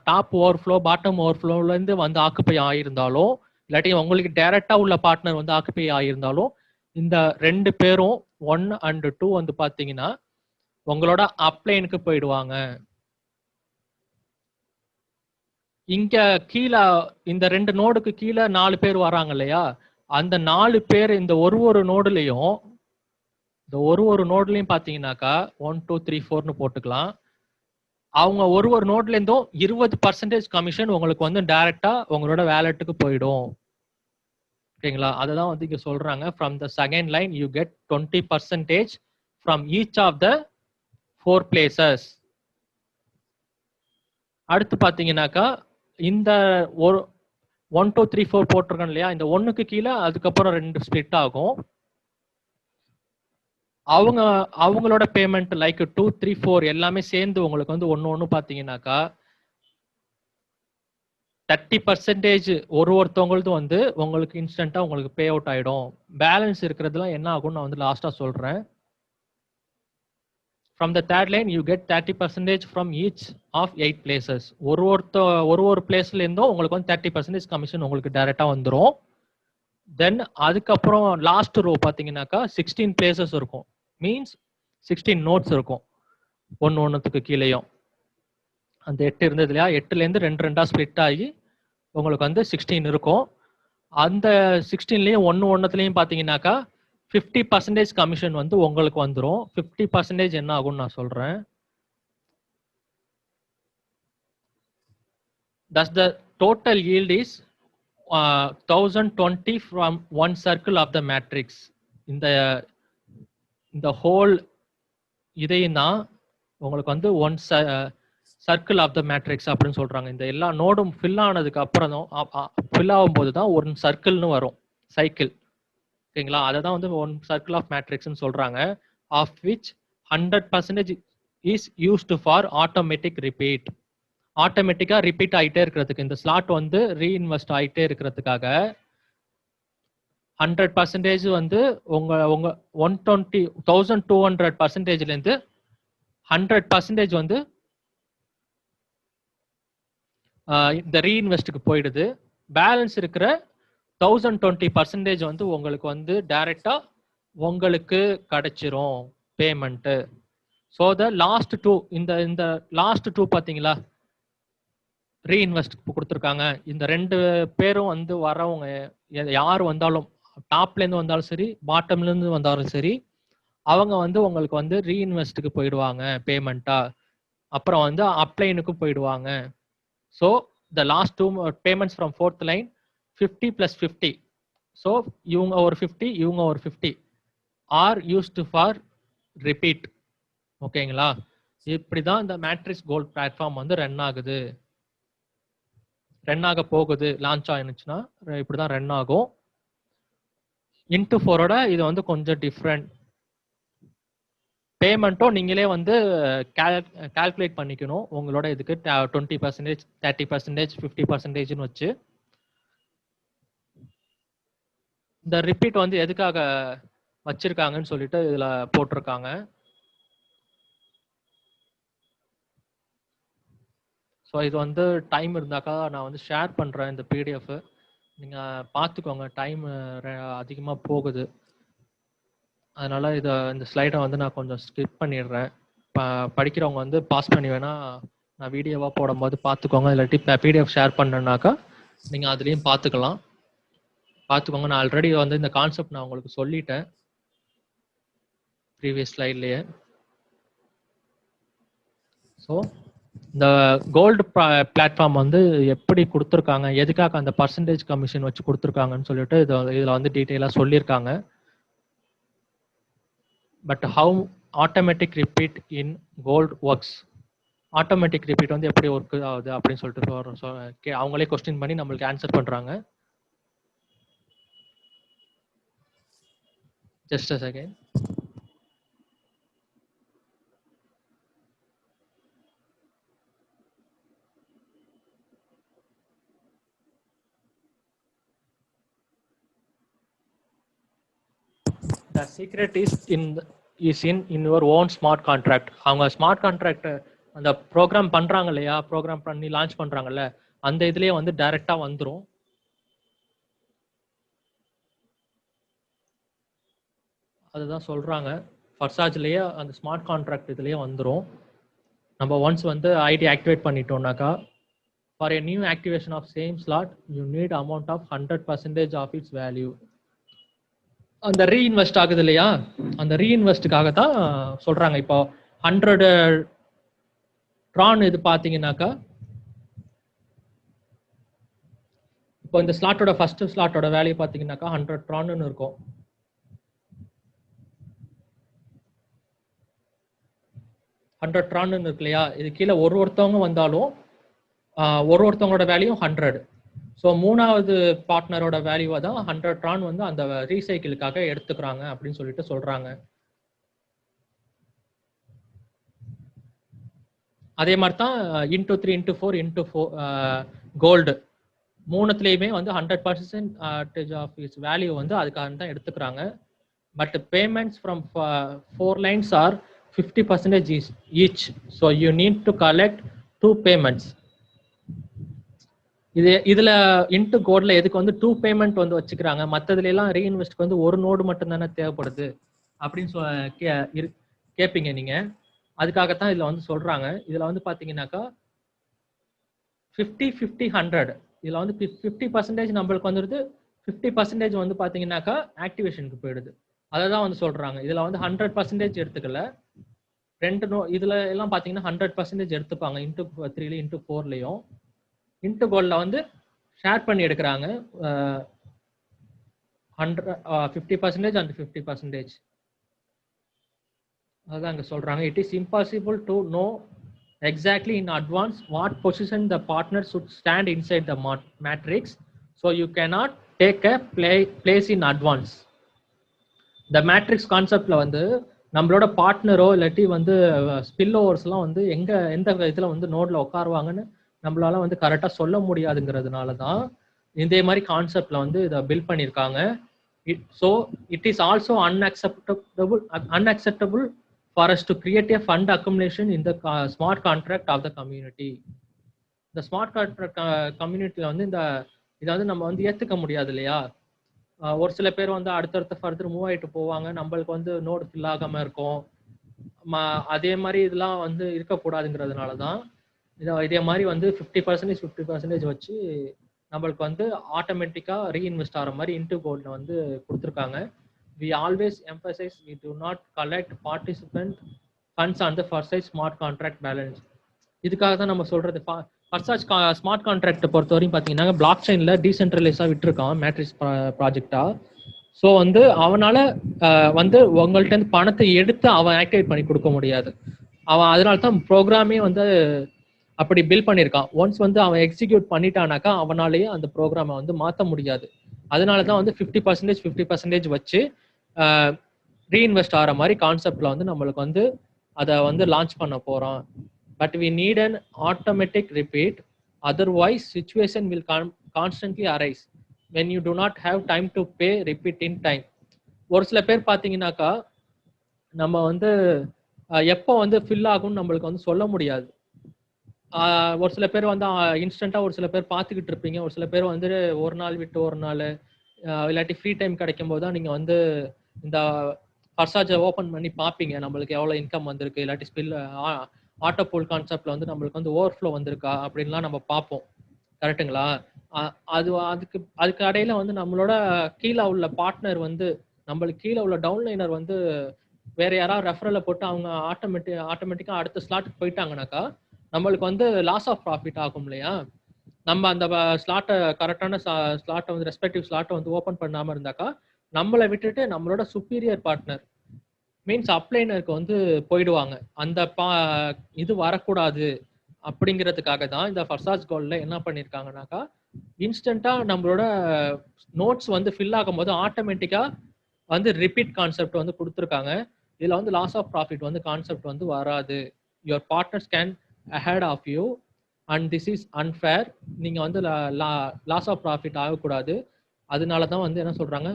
டாப் ஓவர்ஃப்ளோ பாட்டம் ஓவர்ஃப்ளோல இருந்து வந்து ஆக்குப்பை ஆயிருந்தாலும் இல்லாட்டி உங்களுக்கு டைரக்டா உள்ள பார்ட்னர் வந்து ஆக்குப்பை ஆயிருந்தாலும் இந்த 2 பேரும் 1 அண்ட் 2 வந்து பாத்தீங்கன்னா உங்களோட அப்ளைனுக்கு போயிடுவாங்க. இங்க கீழே இந்த 2 நோடுக்கு கீழே 4 பேர் வராங்க இல்லையா, அந்த 4 பேர் இந்த ஒரு நோடுலையும் இந்த ஒரு நோட்லயும் பாத்தீங்கன்னாக்கா 1 2 3 4ன்னு போட்டுக்கலாம். அவங்க ஒரு நோட்ல இருந்தும் 20% கமிஷன் உங்களுக்கு வந்து டைரக்டா உங்களோட வேலெட்டுக்கு போயிடும். ஓகேங்களா, அதுதான் வந்து இங்க சொல்றாங்க. From the second line you get 20% from each of the 4 places. அடுத்து பாத்தீங்கன்னாக்கா இந்த ஒரு 1 2 3 4 போட்டிருக்கோம் இல்லையா, இந்த 1க்கு கீழே அதுக்கப்புறம் 2 ஸ்பிளிட் ஆகும். அவங்களோட பேமெண்ட் லைக் 2 3 4 எல்லாமே சேர்ந்து உங்களுக்கு வந்து ஒன்னு பாத்தீங்கன்னாக்கா 30% ஒருத்தவங்களது வந்து உங்களுக்கு இன்ஸ்டன்டா உங்களுக்கு பே அவுட் ஆயிடும். பேலன்ஸ் இருக்கிறதுலாம் என்ன ஆகும் நான் வந்து லாஸ்டா சொல்றேன். From the third line you get 30% from each of 8 places. ஒரு பிளேஸ்ல இருந்தும் உங்களுக்கு வந்து 30% கமிஷன் உங்களுக்கு டைரக்டா வந்துரும். தென் அதுக்கப்புறம் லாஸ்ட் ரோ பாத்தீங்கன்னாக்கா 16 பிளேசஸ் இருக்கும். மீன்ஸ் 16 நோட்ஸ் இருக்கும் ஒன்னுக்கு கீழேயும். அந்த 8 இருந்தது இல்லையா, 8ல இருந்து 2 ஸ்பிளிட் ஆகி உங்களுக்கு வந்து 16 இருக்கும். அந்த 16லயும் ஒன்னுலயும் பாத்தீங்கன்னாக்கா 50% கமிஷன் வந்து உங்களுக்கு வந்துரும். 50% என்ன ஆகும்னு நான் சொல்றேன். Thus the total yield is 1020 from one circle of the matrix. இந்த ஹோல் இதையும் தான் உங்களுக்கு வந்து one circle of the matrix அப்படின்னு சொல்றாங்க. இந்த எல்லா நோடும் ஃபில் ஆனதுக்கு அப்புறம் ஃபில் ஆகும் போது தான் ஒரு சர்க்கிள்னு வரும், சைக்கிள். ஓகேங்களா, அதை தான் வந்து ஒன் சர்க்கிள் ஆஃப் மேட்ரிக்ஸ்னு சொல்றாங்க. Of which 100% is used for automatic repeat. ஆட்டோமேட்டிக்கா ரிப்பீட் ஆகிட்டே இருக்கிறதுக்கு, இந்த ஸ்லாட் வந்து ரீஇன்வெஸ்ட் ஆகிட்டே இருக்கிறதுக்காக 100% வந்து உங்க 1200%ல இருந்து 100% வந்து இந்த ரீஇன்வெஸ்ட்டுக்கு போயிடுது. பேலன்ஸ் இருக்கிற 1020% வந்து உங்களுக்கு வந்து டைரக்டா உங்களுக்கு கிடைச்சிரும் payment. So the last two இந்த லாஸ்ட் டூ பாத்தீங்களா ரீஇன்வெஸ்ட் கொடுத்துருக்காங்க. இந்த 2 பேரும் வந்து வரவங்க யார் வந்தாலும், டாப்ல இருந்து வந்தாலும் சரி பாட்டம்ல இருந்து வந்தாலும் சரி, அவங்க வந்து உங்களுக்கு வந்து ரீஇன்வெஸ்ட்டுக்கு போயிடுவாங்க பேமெண்ட்டா. அப்புறம் வந்து அப்ளைனுக்கு போயிடுவாங்க. So the last two payments from 4th line 50 + 50. So இவங்க ஒரு 50 இவங்க ஒரு 50 ஆர் யூஸ்டு ஃபார் ரிப்பீட். ஓகேங்களா, இப்படிதான் இந்த மேட்ரிக்ஸ் கோல்ட் பிளாட்ஃபார்ம் வந்து ரன் ஆகுது, ரன் ஆக போகுது. லான்ச் ஆயிருச்சுன்னா இப்படிதான் ரன் ஆகும். இன்டு 4ஓட இது வந்து கொஞ்சம் டிஃப்ரெண்ட். பேமெண்ட்டும் நீங்களே வந்து கால்குலேட் பண்ணிக்கணும் உங்களோட இதுக்கு 20%, 30%, 50% வச்சு. இந்த ரிப்பீட் வந்து எதுக்காக வச்சிருக்காங்கன்னு சொல்லிட்டு இதுல போட்டிருக்காங்க. ஸோ இது வந்து டைம் இருந்தாக்கா நான் வந்து ஷேர் பண்றேன் இந்த பிடிஎஃப், நீங்க பார்த்துக்கோங்க. டைம் அதிகமாக போகுது, அதனால இந்த ஸ்லைடை வந்து நான் கொஞ்சம் ஸ்கிப் பண்ணிடுறேன். படிக்கிறவங்க வந்து பாஸ் பண்ணி வேணா நான் வீடியோவாக போடும்போது பார்த்துக்கோங்க. இல்லாட்டி பிடிஎஃப் ஷேர் பண்ணேன்னாக்கா நீங்கள் அதுலேயும் பார்த்துக்கலாம். பார்த்துக்கோங்க. நான் ஆல்ரெடி வந்து இந்த கான்செப்ட் நான் உங்களுக்கு சொல்லிட்டேன் ப்ரீவியஸ் ஸ்லைட்லேயே. ஸோ இந்த கோல்டு பிளாட்ஃபார்ம் வந்து எப்படி கொடுத்துருக்காங்க, எதுக்காக அந்த பர்சன்டேஜ் கமிஷன் வச்சு கொடுத்துருக்காங்கன்னு சொல்லிட்டு இதில் வந்து டீட்டெயிலாக சொல்லியிருக்காங்க. But how automatic repeat in gold works, automatic repeat வந்து எப்படி ஒர்க் ஆகுது அப்படின்னு சொல்லிட்டு அவங்களே கொஸ்டின் பண்ணி நம்மளுக்கு ஆன்சர் பண்ணுறாங்க. Just a second. The secret is in your own smart contract. அவங்க ஸ்மார்ட் கான்ட்ராக்ட் அந்த ப்ரோக்ராம் பண்றாங்க இல்லையா, ப்ரோக்ராம் பண்ணி லான்ச் பண்றாங்கல்ல, அந்த இதுலயே வந்து டைரக்டா வந்துரும். அதுதான் சொல்றாங்க. ஃபர்சாஜ்லயே அந்த ஸ்மார்ட் கான்ட்ராக்ட் இதுலயே வந்துரும். நம்ம ஒன்ஸ் வந்து ஐடி ஆக்டிவேட் பண்ணிட்டோம்னாக்கா, for a new activation of same slot you need amount of 100% of its value. அந்த ரீஇன்வெஸ்ட் ஆகுது இல்லையா, அந்த ரீஇன்வெஸ்ட்டுக்காக தான் சொல்றாங்க. இப்போ 100 ட்ரான் இது பார்த்தீங்கன்னாக்கா, இப்போ இந்த ஸ்லாட்டோட ஃபர்ஸ்ட் ஸ்லாட்டோட வேல்யூ பார்த்தீங்கன்னாக்கா 100 ட்ரான்னு இருக்கும். 100 ட்ரான்னு இருக்கு இல்லையா, இது கீழே ஒருத்தவங்க வந்தாலும் ஒருத்தவங்களோட வேல்யூ 100. ஸோ மூணாவது பார்ட்னரோட வேல்யூவை தான் 100 ட்ரான் வந்து அந்த ரீசைக்கிளுக்காக எடுத்துக்கிறாங்க அப்படின்னு சொல்லிட்டு சொல்றாங்க. அதே மாதிரி தான் இன்டூ 3 இன்டூ 4 இன்டூ கோல்டு மூணுத்துலேயுமே வந்து 100% ஆஃப் இட்ஸ் வேல்யூ வந்து அதுக்காக தான் எடுத்துக்கிறாங்க. But payments from 4 lines R 50% each. So you need to collect 2 payments. இதுல இன்ட்டு கோட்ல எதுக்கு வந்து 2 பேமெண்ட் வந்து வச்சுக்கிறாங்க, மற்றதுல எல்லாம் ரீஇன்வெஸ்ட்க்கு வந்து ஒரு நோடு மட்டும் தானே தேவைப்படுது அப்படின்னு கேட்பீங்க நீங்க. அதுக்காகத்தான் இதுல வந்து சொல்றாங்க. இதுல வந்து பாத்தீங்கன்னாக்கா 50-50-100 இதுல வந்து 50% நம்மளுக்கு வந்துருது, 50% வந்து பாத்தீங்கன்னாக்கா ஆக்டிவேஷனுக்கு போயிடுது. அதை தான் வந்து சொல்றாங்க. இதுல வந்து 100% எடுத்துக்கல. இதுல எல்லாம் பாத்தீங்கன்னா 100% எடுத்துப்பாங்க. இன்டூ 3 இன்டூ 4 இன்டூ கோல்ட்ல வந்து ஷேர் பண்ணி எடுக்கிறாங்க 50% அண்ட் 50%. அதான் அங்க சொல்றாங்க. It is impossible to know exactly in advance what position the partner should stand inside the matrix. So you cannot take a place in advance. இந்த மேட்ரிக்ஸ் கான்செப்ட்ல வந்து நம்மளோட பார்ட்னரோ இல்லாட்டி வந்து ஸ்பில் ஓவர்ஸ்லாம் வந்து எந்த இதுல வந்து நோட்ல உட்காருவாங்கன்னு நம்மளால வந்து கரெக்டாக சொல்ல முடியாதுங்கிறதுனால தான் இதே மாதிரி கான்செப்ட்ல வந்து இதை பில்ட் பண்ணியிருக்காங்க. So it is also unacceptable for us to create a fund accumulation in the smart contract of the community. இந்த ஸ்மார்ட் கான்ட்ராக்ட் கம்யூனிட்டியில் வந்து இதை வந்து நம்ம வந்து ஏற்றுக்க முடியாது இல்லையா. ஒரு சில பேர் வந்து அடுத்தடுத்த ஃபர்தர் மூவ் ஆகிட்டு போவாங்க, நம்மளுக்கு வந்து நோடு ஃபில் ஆகாமல் இருக்கும். அதே மாதிரி இதெல்லாம் வந்து இருக்கக்கூடாதுங்கிறதுனால தான் இதே மாதிரி வந்து 50% வச்சு நம்மளுக்கு வந்து ஆட்டோமேட்டிக்கா ரீஇன்வெஸ்ட் ஆகிற மாதிரி இன்டூ கோல்ட்ல வந்து கொடுத்துருக்காங்க. we always emphasize we do not collect participant funds on the Forsage smart contract balance. இதுக்காக தான் நம்ம சொல்றது. Forsage ஸ்மார்ட் கான்ட்ராக்ட் பொறுத்த வரையும் பார்த்தீங்கன்னா பிளாக் செயின்ல டீசென்ட்ரலைஸாக விட்டுருக்கான் மேட்ரிக்ஸ் ப்ராஜெக்டா. ஸோ வந்து அவனால வந்து உங்கள்கிட்ட இருந்து பணத்தை எடுத்து அவன் ஆக்டிவேட் பண்ணி கொடுக்க முடியாது. அவன் அதனால தான் ப்ரோக்ராமே வந்து அப்படி பில் பண்ணியிருக்கான். ஒன்ஸ் வந்து அவன் எக்ஸிக்யூட் பண்ணிட்டானாக்கா அவனாலேயே அந்த ப்ரோக்ராமை வந்து மாற்ற முடியாது. அதனால தான் வந்து 50% வச்சு ரீஇன்வெஸ்ட் ஆகிற மாதிரி கான்செப்ட்ல வந்து நம்மளுக்கு வந்து அதை வந்து லான்ச் பண்ண போகிறோம். But we need an automatic repeat, otherwise situation will constantly arise when you do not have time to pay repeat in time. ஒரு சில பேர் பார்த்தீங்கன்னாக்கா நம்ம வந்து எப்போ வந்து ஃபில் ஆகும்னு நம்மளுக்கு வந்து சொல்ல முடியாது. ஒரு சில பேர் வந்து இன்ஸ்டண்ட்டாக ஒரு சில பேர் பார்த்துக்கிட்டு இருப்பீங்க. ஒரு சில பேர் வந்து ஒரு நாள் விட்டு ஒரு நாள் இல்லாட்டி ஃப்ரீ டைம் கிடைக்கும் போது தான் நீங்கள் வந்து இந்த ஃபர்சாஜை ஓப்பன் பண்ணி பார்ப்பீங்க நம்மளுக்கு எவ்வளோ இன்கம் வந்திருக்கு, இல்லாட்டி ஸ்பில் ஆட்டோ பூல் கான்செப்ட்ல வந்து நம்மளுக்கு வந்து ஓவர்ஃப்ளோ வந்திருக்கா அப்படின்லாம் நம்ம பார்ப்போம். கரெக்ட்டுங்களா? அதுக்கு இடையில வந்து நம்மளோட கீழ உள்ள பார்ட்னர் வந்து நம்மளுக்கு கீழ உள்ள டவுன்லைனர் வந்து வேற யாராவது ரெஃபரல போட்டு அவங்க ஆட்டோமேட்டிக்கா அடுத்த ஸ்லாட்டுக்கு போயிட்டாங்கனாக்கா, நம்மளுக்கு வந்து லாஸ் ஆஃப் ப்ராஃபிட் ஆகும் இல்லையா? நம்ம அந்த ஸ்லாட்ட கரெக்ட்டான ஸ்லாட்ட வந்து ரெஸ்பெக்டிவ் ஸ்லாட்ட வந்து ஓப்பன் பண்ணாம இருந்தாக்கா, நம்மள விட்டுட்டு நம்மளோட சுப்பீரியர் பார்ட்னர் மீன்ஸ் அப்ளைனருக்கு வந்து போயிடுவாங்க. அந்த இது வரக்கூடாது அப்படிங்கிறதுக்காக தான் இந்த ஃபர்சாஸ் கோல்ட்ல என்ன பண்ணியிருக்காங்கனாக்கா, இன்ஸ்டன்ட்டா நம்மளோட நோட்ஸ் வந்து ஃபில் ஆகும்போது ஆட்டோமேட்டிக்கா வந்து ரிப்பீட் கான்செப்ட் வந்து குடுத்துருக்காங்க. இதுல வந்து லாஸ் ஆஃப் ப்ராஃபிட் வந்து கான்செப்ட் வந்து வராது. Your partners can ahead of you and this is unfair. நீங்க வந்து லாஸ் ஆஃப் ப்ராஃபிட் ஆகக்கூடாது. அதனால தான் வந்து என்ன சொல்றாங்க,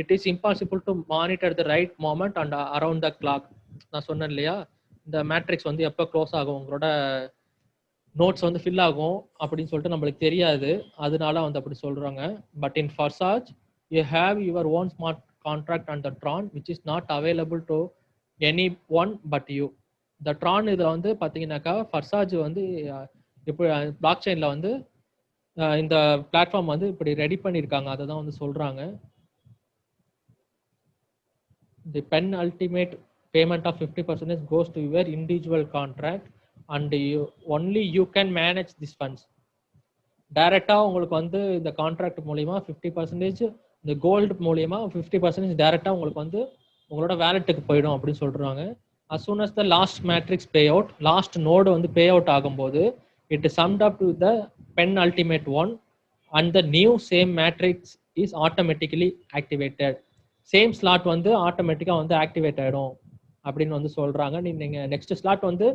it is impossible to monitor the right moment and around the clock. நான் சொன்னேன் இல்லையா, இந்த மேட்ரிக்ஸ் வந்து எப்போ க்ளோஸ் ஆகும், உங்களோட நோட்ஸ் வந்து ஃபில் ஆகும் அப்படின்னு சொல்லிட்டு நம்மளுக்கு தெரியாது. அதனால வந்து அப்படி சொல்றாங்க. But in Forsage you have your own smart contract and the Tron which is not available to anyone but you. இந்த ட்ரான் இதில் வந்து பார்த்தீங்கன்னாக்கா ஃபர்சாஜ் வந்து இப்போ பிளாக் செயின்ல வந்து இந்த பிளாட்ஃபார்ம் வந்து இப்படி ரெடி பண்ணியிருக்காங்க. அதை தான் வந்து சொல்றாங்க. The penultimate payment of 50% goes to your individual contract and only you can manage these funds. டைரக்டா உங்களுக்கு வந்து இந்த கான்ட்ராக்ட் மூலியமா 50% இந்த கோல்டு மூலியமா 50% டைரக்டா உங்களுக்கு வந்து உங்களோட வேலெட்டுக்கு போயிடும் அப்படின்னு சொல்றாங்க. as soon as the last matrix payout, last node வந்து பே அவுட் ஆகும்போது it is summed up to the penultimate one and the new same matrix is automatically activated. Same slot வந்து ஆட்டோமேட்டிக்கா வந்து ஆக்டிவேட் ஆயிடும் அப்படின்னு வந்து சொல்றாங்க. நீங்க நெக்ஸ்ட் ஸ்லாட் வந்து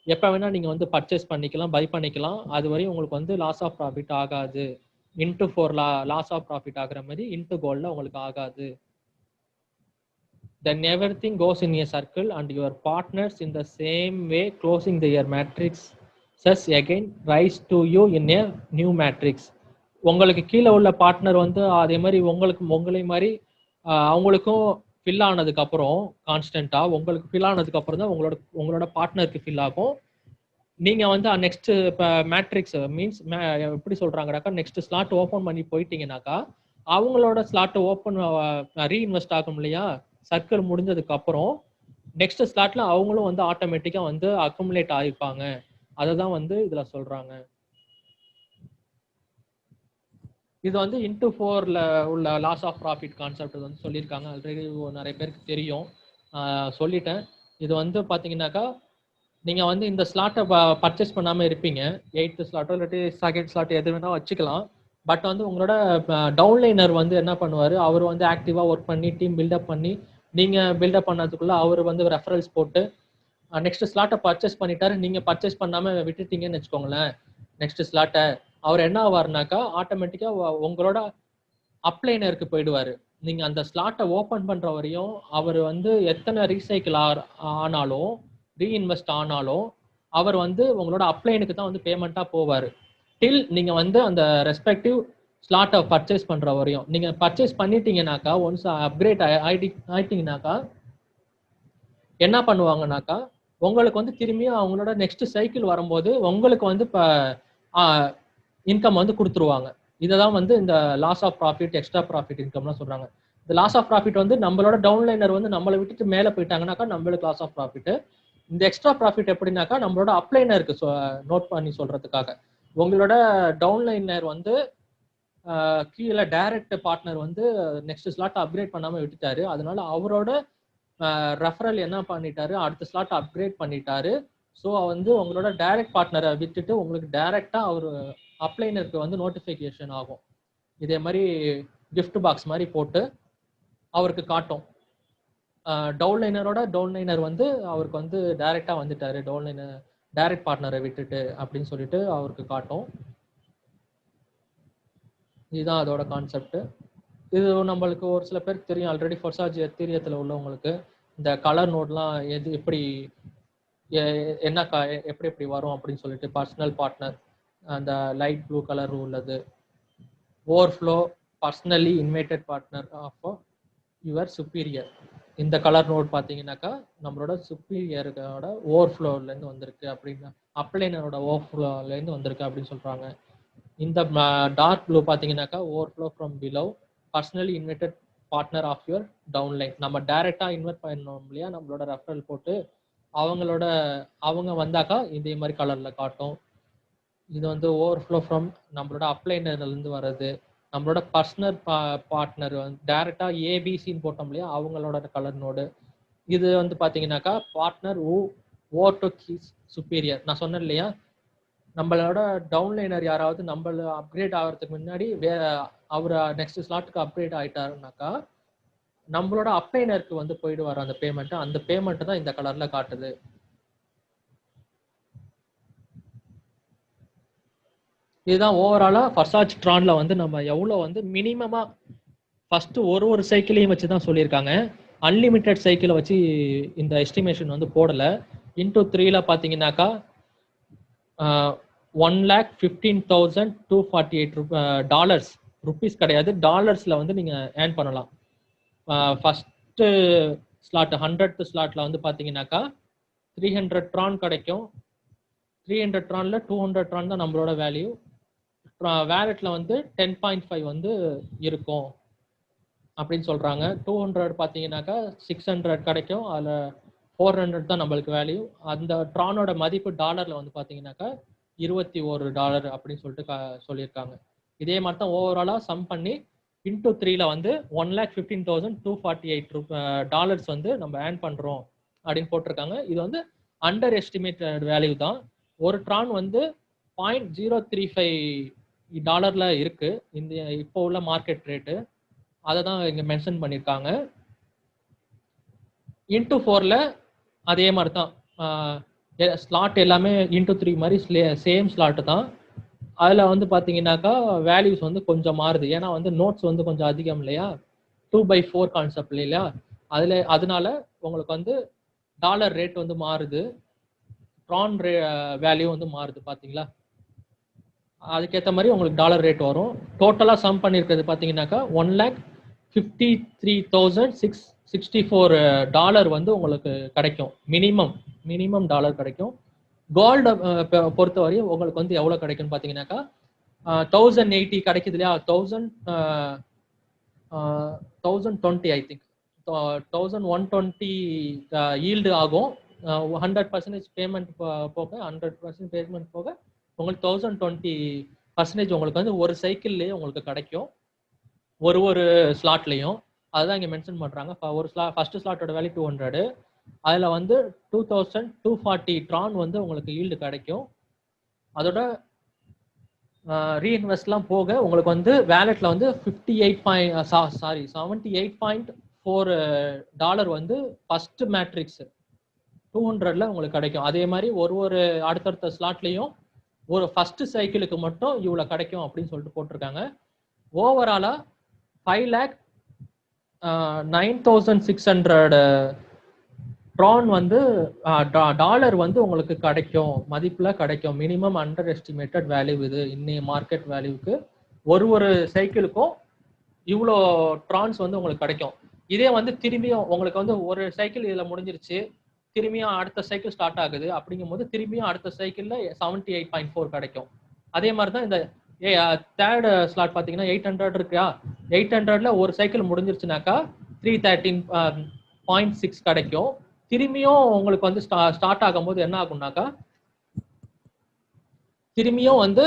எப்ப வேணா நீங்க வந்து பர்ச்சேஸ் பண்ணிக்கலாம், பை பண்ணிக்கலாம். அது வரையும் உங்களுக்கு வந்து லாஸ் ஆஃப் ப்ராஃபிட் ஆகாது. இன்டு 4 லாஸ் ஆஃப் ப்ராஃபிட் ஆகுற மாதிரி இன்டு கோல்ட்ல உங்களுக்கு ஆகாது. Then everything goes in a circle and your partners in the same way closing their matrix says again rise to you in a new matrix. உங்களுக்கு கீழே உள்ள partner வந்து அதே மாதிரி உங்களை மாதிரி அவங்களுக்கும் ஃபில் ஆனதுக்கு அப்புறம் கான்ஸ்டன்டா உங்களுக்கு ஃபில் ஆனதுக்கு அப்புறம் தான் உங்களோட பார்ட்னருக்கு ஃபில் ஆகும். நீங்க வந்து நெக்ஸ்ட் இப்போ மேட்ரிக்ஸ் மீன்ஸ் எப்படி சொல்றாங்கனாக்கா, நெக்ஸ்ட் ஸ்லாட் ஓப்பன் பண்ணி போயிட்டீங்கன்னாக்கா அவங்களோட ஸ்லாட் ஓப்பன் ரீஇன்வெஸ்ட் ஆகும் இல்லையா, சர்க்கிள் முடிஞ்சதுக்கு அப்புறம் நெக்ஸ்ட் ஸ்லாட்ல அவங்களும் வந்து ஆட்டோமேட்டிக்கா வந்து அக்குமுலேட் ஆகிப்பாங்க. அதை தான் வந்து இதுல சொல்றாங்க. இது வந்து இன்டு 4ல உள்ள லாஸ் ஆஃப் ப்ராஃபிட் கான்செப்ட் வந்து சொல்லியிருக்காங்க. ஆல்ரெடி நிறைய பேருக்கு தெரியும், சொல்லிட்டேன். இது வந்து பார்த்தீங்கன்னாக்கா நீங்கள் வந்து இந்த ஸ்லாட்டை பர்ச்சேஸ் பண்ணாமல் இருப்பீங்க. 8th ஸ்லாட்டோ இல்லாட்டி 2nd ஸ்லாட் எது வேணால் வச்சுக்கலாம். பட் வந்து உங்களோட டவுன்லைனர் வந்து என்ன பண்ணுவார், அவர் வந்து ஆக்டிவாக ஒர்க் பண்ணி டீம் பில்டப் பண்ணி நீங்கள் பில்டப் பண்ணதுக்குள்ளே அவர் வந்து ரெஃபரல்ஸ் போட்டு நெக்ஸ்ட் ஸ்லாட்டை பர்ச்சேஸ் பண்ணிட்டாரு. நீங்கள் பர்ச்சேஸ் பண்ணாமல் விட்டுட்டீங்கன்னு வச்சுக்கோங்களேன் நெக்ஸ்ட் ஸ்லாட்டை, அவர் என்ன ஆவார்னாக்கா ஆட்டோமேட்டிக்காக உங்களோட அப்ளைனருக்கு போயிடுவார். நீங்கள் அந்த ஸ்லாட்டை ஓப்பன் பண்ணுற வரையும் அவர் வந்து எத்தனை ரீசைக்கிள் ஆனாலும் ரீஇன்வெஸ்ட் ஆனாலும் அவர் வந்து உங்களோட அப்ளைனுக்கு தான் வந்து பேமெண்ட்டாக போவார். டில் நீங்கள் வந்து அந்த ரெஸ்பெக்டிவ் ஸ்லாட்டை பர்ச்சேஸ் பண்ணுற வரையும். நீங்கள் பர்ச்சேஸ் பண்ணிட்டீங்கன்னாக்கா ஒன்ஸ் அப்கிரேட் ஆயிட்டீங்கன்னாக்கா என்ன பண்ணுவாங்கனாக்கா உங்களுக்கு வந்து திரும்பியும் அவங்களோட நெக்ஸ்ட் சைக்கிள் வரும்போது உங்களுக்கு வந்து இப்போ இன்கம் வந்து கொடுத்துருவாங்க. இதை தான் வந்து இந்த loss of profit extra profit இன்கம்லாம் சொல்கிறாங்க. இந்த லாஸ் ஆஃப் ப்ராஃபிட் வந்து நம்மளோட டவுன்லைனர் வந்து நம்மளை விட்டுட்டு மேலே போயிட்டாங்கனாக்கா நம்மளுக்கு லாஸ் ஆஃப் ப்ராஃபிட். இந்த எக்ஸ்ட்ரா ப்ராஃபிட் எப்படின்னாக்கா நம்மளோட அப்ளைனருக்கு நோட் பண்ணி சொல்றதுக்காக, உங்களோட டவுன்லைனர் வந்து கீழே டைரக்ட் பார்ட்னர் வந்து நெக்ஸ்ட் ஸ்லாட் அப்கிரேட் பண்ணாமல் விட்டுட்டாரு. அதனால அவரோட ரெஃபரல் என்ன பண்ணிட்டாரு, அடுத்த ஸ்லாட் அப்கிரேட் பண்ணிட்டாரு. ஸோ வந்து உங்களோட டைரக்ட் பார்ட்னரை விட்டுட்டு உங்களுக்கு டைரக்டா அவர் அப்ளைனருக்கு வந்து நோட்டிஃபிகேஷன் ஆகும். இதே மாதிரி கிஃப்ட் பாக்ஸ் மாதிரி போட்டு அவருக்கு காட்டும். டவுன்லைனர் வந்து அவருக்கு வந்து டைரக்டா வந்துட்டாரு, டவுன்லைனர் டைரக்ட் பார்ட்னரை விட்டுட்டு அப்படின்னு சொல்லிட்டு அவருக்கு காட்டும். இதுதான் அதோட கான்செப்ட். இது நம்மளுக்கு ஒரு சில பேருக்கு தெரியும், ஆல்ரெடி ஃபர்சாஜ் எத்தீரியத்தில் உள்ளவங்களுக்கு இந்த கலர் நோட்லாம் எது எப்படி என்ன எப்படி எப்படி வரும் அப்படின்னு சொல்லிட்டு பர்சனல் பார்ட்னர், அந்த லைட் ப்ளூ கலர் உள்ளது, overflow personally invited partner of your superior. இந்த கலர் நோட் பார்த்தீங்கன்னாக்கா நம்மளோட சுப்பீரியரோட ஓவர்ஃப்ளோலேருந்து வந்திருக்கு அப்படின்னா அப்ளைனரோட ஓவர்ஃப்ளோலேருந்து வந்திருக்கு அப்படின்னு சொல்கிறாங்க. இந்த டார்க் ப்ளூ பார்த்தீங்கன்னாக்கா overflow from below personally invited partner of your downline. நம்ம டைரெக்டாக இன்வைட் பண்ணோம் இல்லையா நம்மளோட ரெஃபரல் போட்டு அவங்க வந்தாக்கா இதே மாதிரி கலரில் காட்டும். இது வந்து ஓவர்ஃப்ளோ ஃப்ரம் நம்மளோட அப்ளைனர்லேருந்து வர்றது. நம்மளோட பர்சனல் பார்ட்னர் வந்து டைரெக்டாக ஏபிசின்னு போட்டோம் இல்லையா அவங்களோட கலர் நோடு. இது வந்து பார்த்தீங்கன்னாக்கா partner over to his superior. நான் சொன்னேன் இல்லையா நம்மளோட டவுன்லைனர் யாராவது நம்மள அப்கிரேட் ஆகிறதுக்கு முன்னாடி அவர் நெக்ஸ்ட் ஸ்லாட்டுக்கு அப்கிரேட் ஆகிட்டாருனாக்கா நம்மளோட அப்ளைனருக்கு வந்து போயிடுவார் அந்த பேமெண்ட். அந்த பேமெண்ட் தான் இந்த கலர்ல காட்டுது. இதுதான் ஓவராலா ஃபர்சாச் ட்ரான்ல வந்து நம்ம எவ்வளோ வந்து மினிமமா ஃபர்ஸ்ட் ஒரு சைக்கிளையும் வச்சு தான் சொல்லியிருக்காங்க. அன்லிமிட்டெட் சைக்கிளை வச்சு இந்த எஸ்டிமேஷன் வந்து போடல. இன்டூ 3ல பார்த்தீங்கன்னாக்கா $1,15,248 ருபீஸ் கிடையாது, டாலர்ஸ்ல வந்து நீங்க ஏர்ன் பண்ணலாம். ஃபர்ஸ்ட் ஸ்லாட் 100th ஸ்லாட்ல வந்து பார்த்தீங்கன்னாக்கா 300 ட்ரான் கிடைக்கும். 300 ட்ரான்ல 200 ட்ரான் தான் நம்மளோட வேல்யூ. வேலெட்ல வந்து 10.5 வந்து இருக்கும் அப்படின்னு சொல்றாங்க. 200 பார்த்தீங்கன்னாக்கா 600 கிடைக்கும். அதில் 400 தான் நம்மளுக்கு வேல்யூ. அந்த ட்ரானோட மதிப்பு டாலர்ல வந்து பார்த்தீங்கன்னாக்கா $21 அப்படின்னு சொல்லிட்டு சொல்லியிருக்காங்க. இதே மாதிரி தான் ஓவராலா சம் பண்ணி இன்டூ 3ல வந்து $1,15,248 வந்து நம்ம ஏர்ன் பண்றோம் அப்படின்னு போட்டிருக்காங்க. இது வந்து அண்டர் எஸ்டிமேட்டட் வேல்யூ தான். ஒரு ட்ரான் வந்து $0.035 இருக்கு இந்த இப்போ உள்ள மார்க்கெட் ரேட்டு. அதை தான் இங்க மென்ஷன் பண்ணியிருக்காங்க. இன்டூ 4ல அதே மாதிரி தான் ஸ்லாட் எல்லாமே இன்டூ 3 மாதிரி சேம் ஸ்லாட்டு தான். அதில் வந்து பார்த்தீங்கன்னாக்கா வேல்யூஸ் வந்து கொஞ்சம் மாறுது. ஏன்னா வந்து நோட்ஸ் வந்து கொஞ்சம் அதிகம் இல்லையா, 2/4 கான்செப்ட் இல்லையா, அதனால உங்களுக்கு வந்து டாலர் ரேட் வந்து மாறுது, ட்ரான் வேல்யூ வந்து மாறுது. பார்த்தீங்களா, அதுக்கேற்ற மாதிரி உங்களுக்கு டாலர் ரேட் வரும். டோட்டலாக சம் பண்ணியிருக்கிறது பார்த்தீங்கன்னாக்கா $1,53,664 வந்து உங்களுக்கு கிடைக்கும். மினிமம் டாலர் கிடைக்கும். கோல்டை பொறுத்தவரையும் உங்களுக்கு வந்து எவ்வளோ கிடைக்கும்னு பார்த்தீங்கன்னாக்கா 1080 கிடைக்குது இல்லையா, 1020 ஐ திங்க் 1120 ஈல்டு ஆகும். 100% பேமெண்ட் போக 100% பேமெண்ட் போக உங்களுக்கு 1020% உங்களுக்கு வந்து ஒரு சைக்கிள்லேயே உங்களுக்கு கிடைக்கும், ஒரு ஸ்லாட்லையும். அதுதான் இங்கே மென்ஷன் பண்ணுறாங்க. ஃபர்ஸ்ட் ஸ்லாட்டோட வேல்யூ 200, அதில் வந்து 2240 ட்ரான் வந்து உங்களுக்கு ஈல்டு கிடைக்கும். அதோட ரீஇன்வெஸ்ட்லாம் போக உங்களுக்கு வந்து வேலெட்ல வந்து $78.4 வந்து ஃபர்ஸ்ட் மேட்ரிக்ஸ் 200ல உங்களுக்கு கிடைக்கும். அதே மாதிரி ஒரு அடுத்தடுத்த ஸ்லாட்லையும் ஒரு ஃபர்ஸ்ட் சைக்கிளுக்கு மட்டும் இவ்வளோ கிடைக்கும் அப்படின்னு சொல்லிட்டு போட்டிருக்காங்க. ஓவராலா 5,09,600 ட்ரான் வந்து டாலர் வந்து உங்களுக்கு கிடைக்கும், மதிப்புல கிடைக்கும். மினிமம் அண்டர் எஸ்டிமேட்டட் வேல்யூ இது இன்னைய மார்க்கெட் வேல்யூக்கு. ஒரு சைக்கிளுக்கும் இவ்வளோ ட்ரான்ஸ் வந்து உங்களுக்கு கிடைக்கும். இதே வந்து திரும்பியும் உங்களுக்கு வந்து ஒரு சைக்கிள் இதுல முடிஞ்சிருச்சு, திரும்பியும் அடுத்த சைக்கிள் ஸ்டார்ட் ஆகுது அப்படிங்கும்போது திரும்பியும் அடுத்த சைக்கிள்ல 78.4 கிடைக்கும். அதே மாதிரி தான் இந்த தேர்ட் ஸ்லாட் பார்த்தீங்கன்னா 800 இருக்கா, 800ல ஒரு சைக்கிள் முடிஞ்சிருச்சுனாக்கா 313.6 கிடைக்கும். திரும்பியும் உங்களுக்கு வந்து ஸ்டார்ட் ஆகும்போது என்ன ஆகும்னாக்கா திரும்பியும் வந்து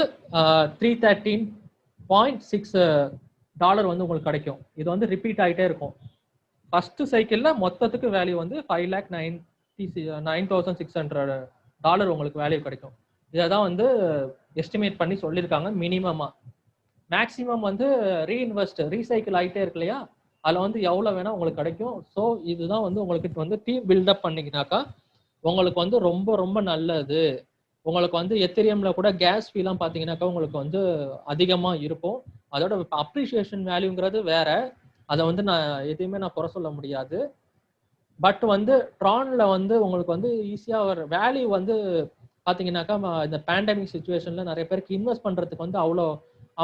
$313.6 வந்து உங்களுக்கு கிடைக்கும். இது வந்து ரிப்பீட் ஆகிட்டே இருக்கும். ஃபர்ஸ்ட் சைக்கிள்ல மொத்தத்துக்கு வேல்யூ வந்து $5,09,600 உங்களுக்கு வேல்யூ கிடைக்கும். இதை தான் வந்து எஸ்டிமேட் பண்ணி சொல்லியிருக்காங்க மினிமமா. மேக்சிமம் வந்து ரீசைக்கிள் ஆகிட்டே இருக்கு இல்லையா, அதில் வந்து எவ்வளோ வேணால் உங்களுக்கு கிடைக்கும். ஸோ இதுதான் வந்து உங்களுக்கு வந்து டீம் பில்டப் பண்ணிக்கினாக்கா உங்களுக்கு வந்து ரொம்ப ரொம்ப நல்லது. உங்களுக்கு வந்து எத்திரியம்ல கூட கேஸ் ஃபீலாம் பார்த்தீங்கன்னாக்கா உங்களுக்கு வந்து அதிகமாக இருக்கும். அதோட அப்ரிஷியேஷன் வேல்யூங்கிறது வேற, அதை வந்து எதையுமே நான் குறை சொல்ல முடியாது. பட் வந்து ட்ரான்ல வந்து உங்களுக்கு வந்து ஈஸியாக ஒரு வேல்யூ வந்து பார்த்தீங்கன்னாக்கா இந்த பேண்டமிக் சுச்சுவேஷன்ல நிறைய பேருக்கு இன்வெஸ்ட் பண்ணுறதுக்கு வந்து அவ்வளோ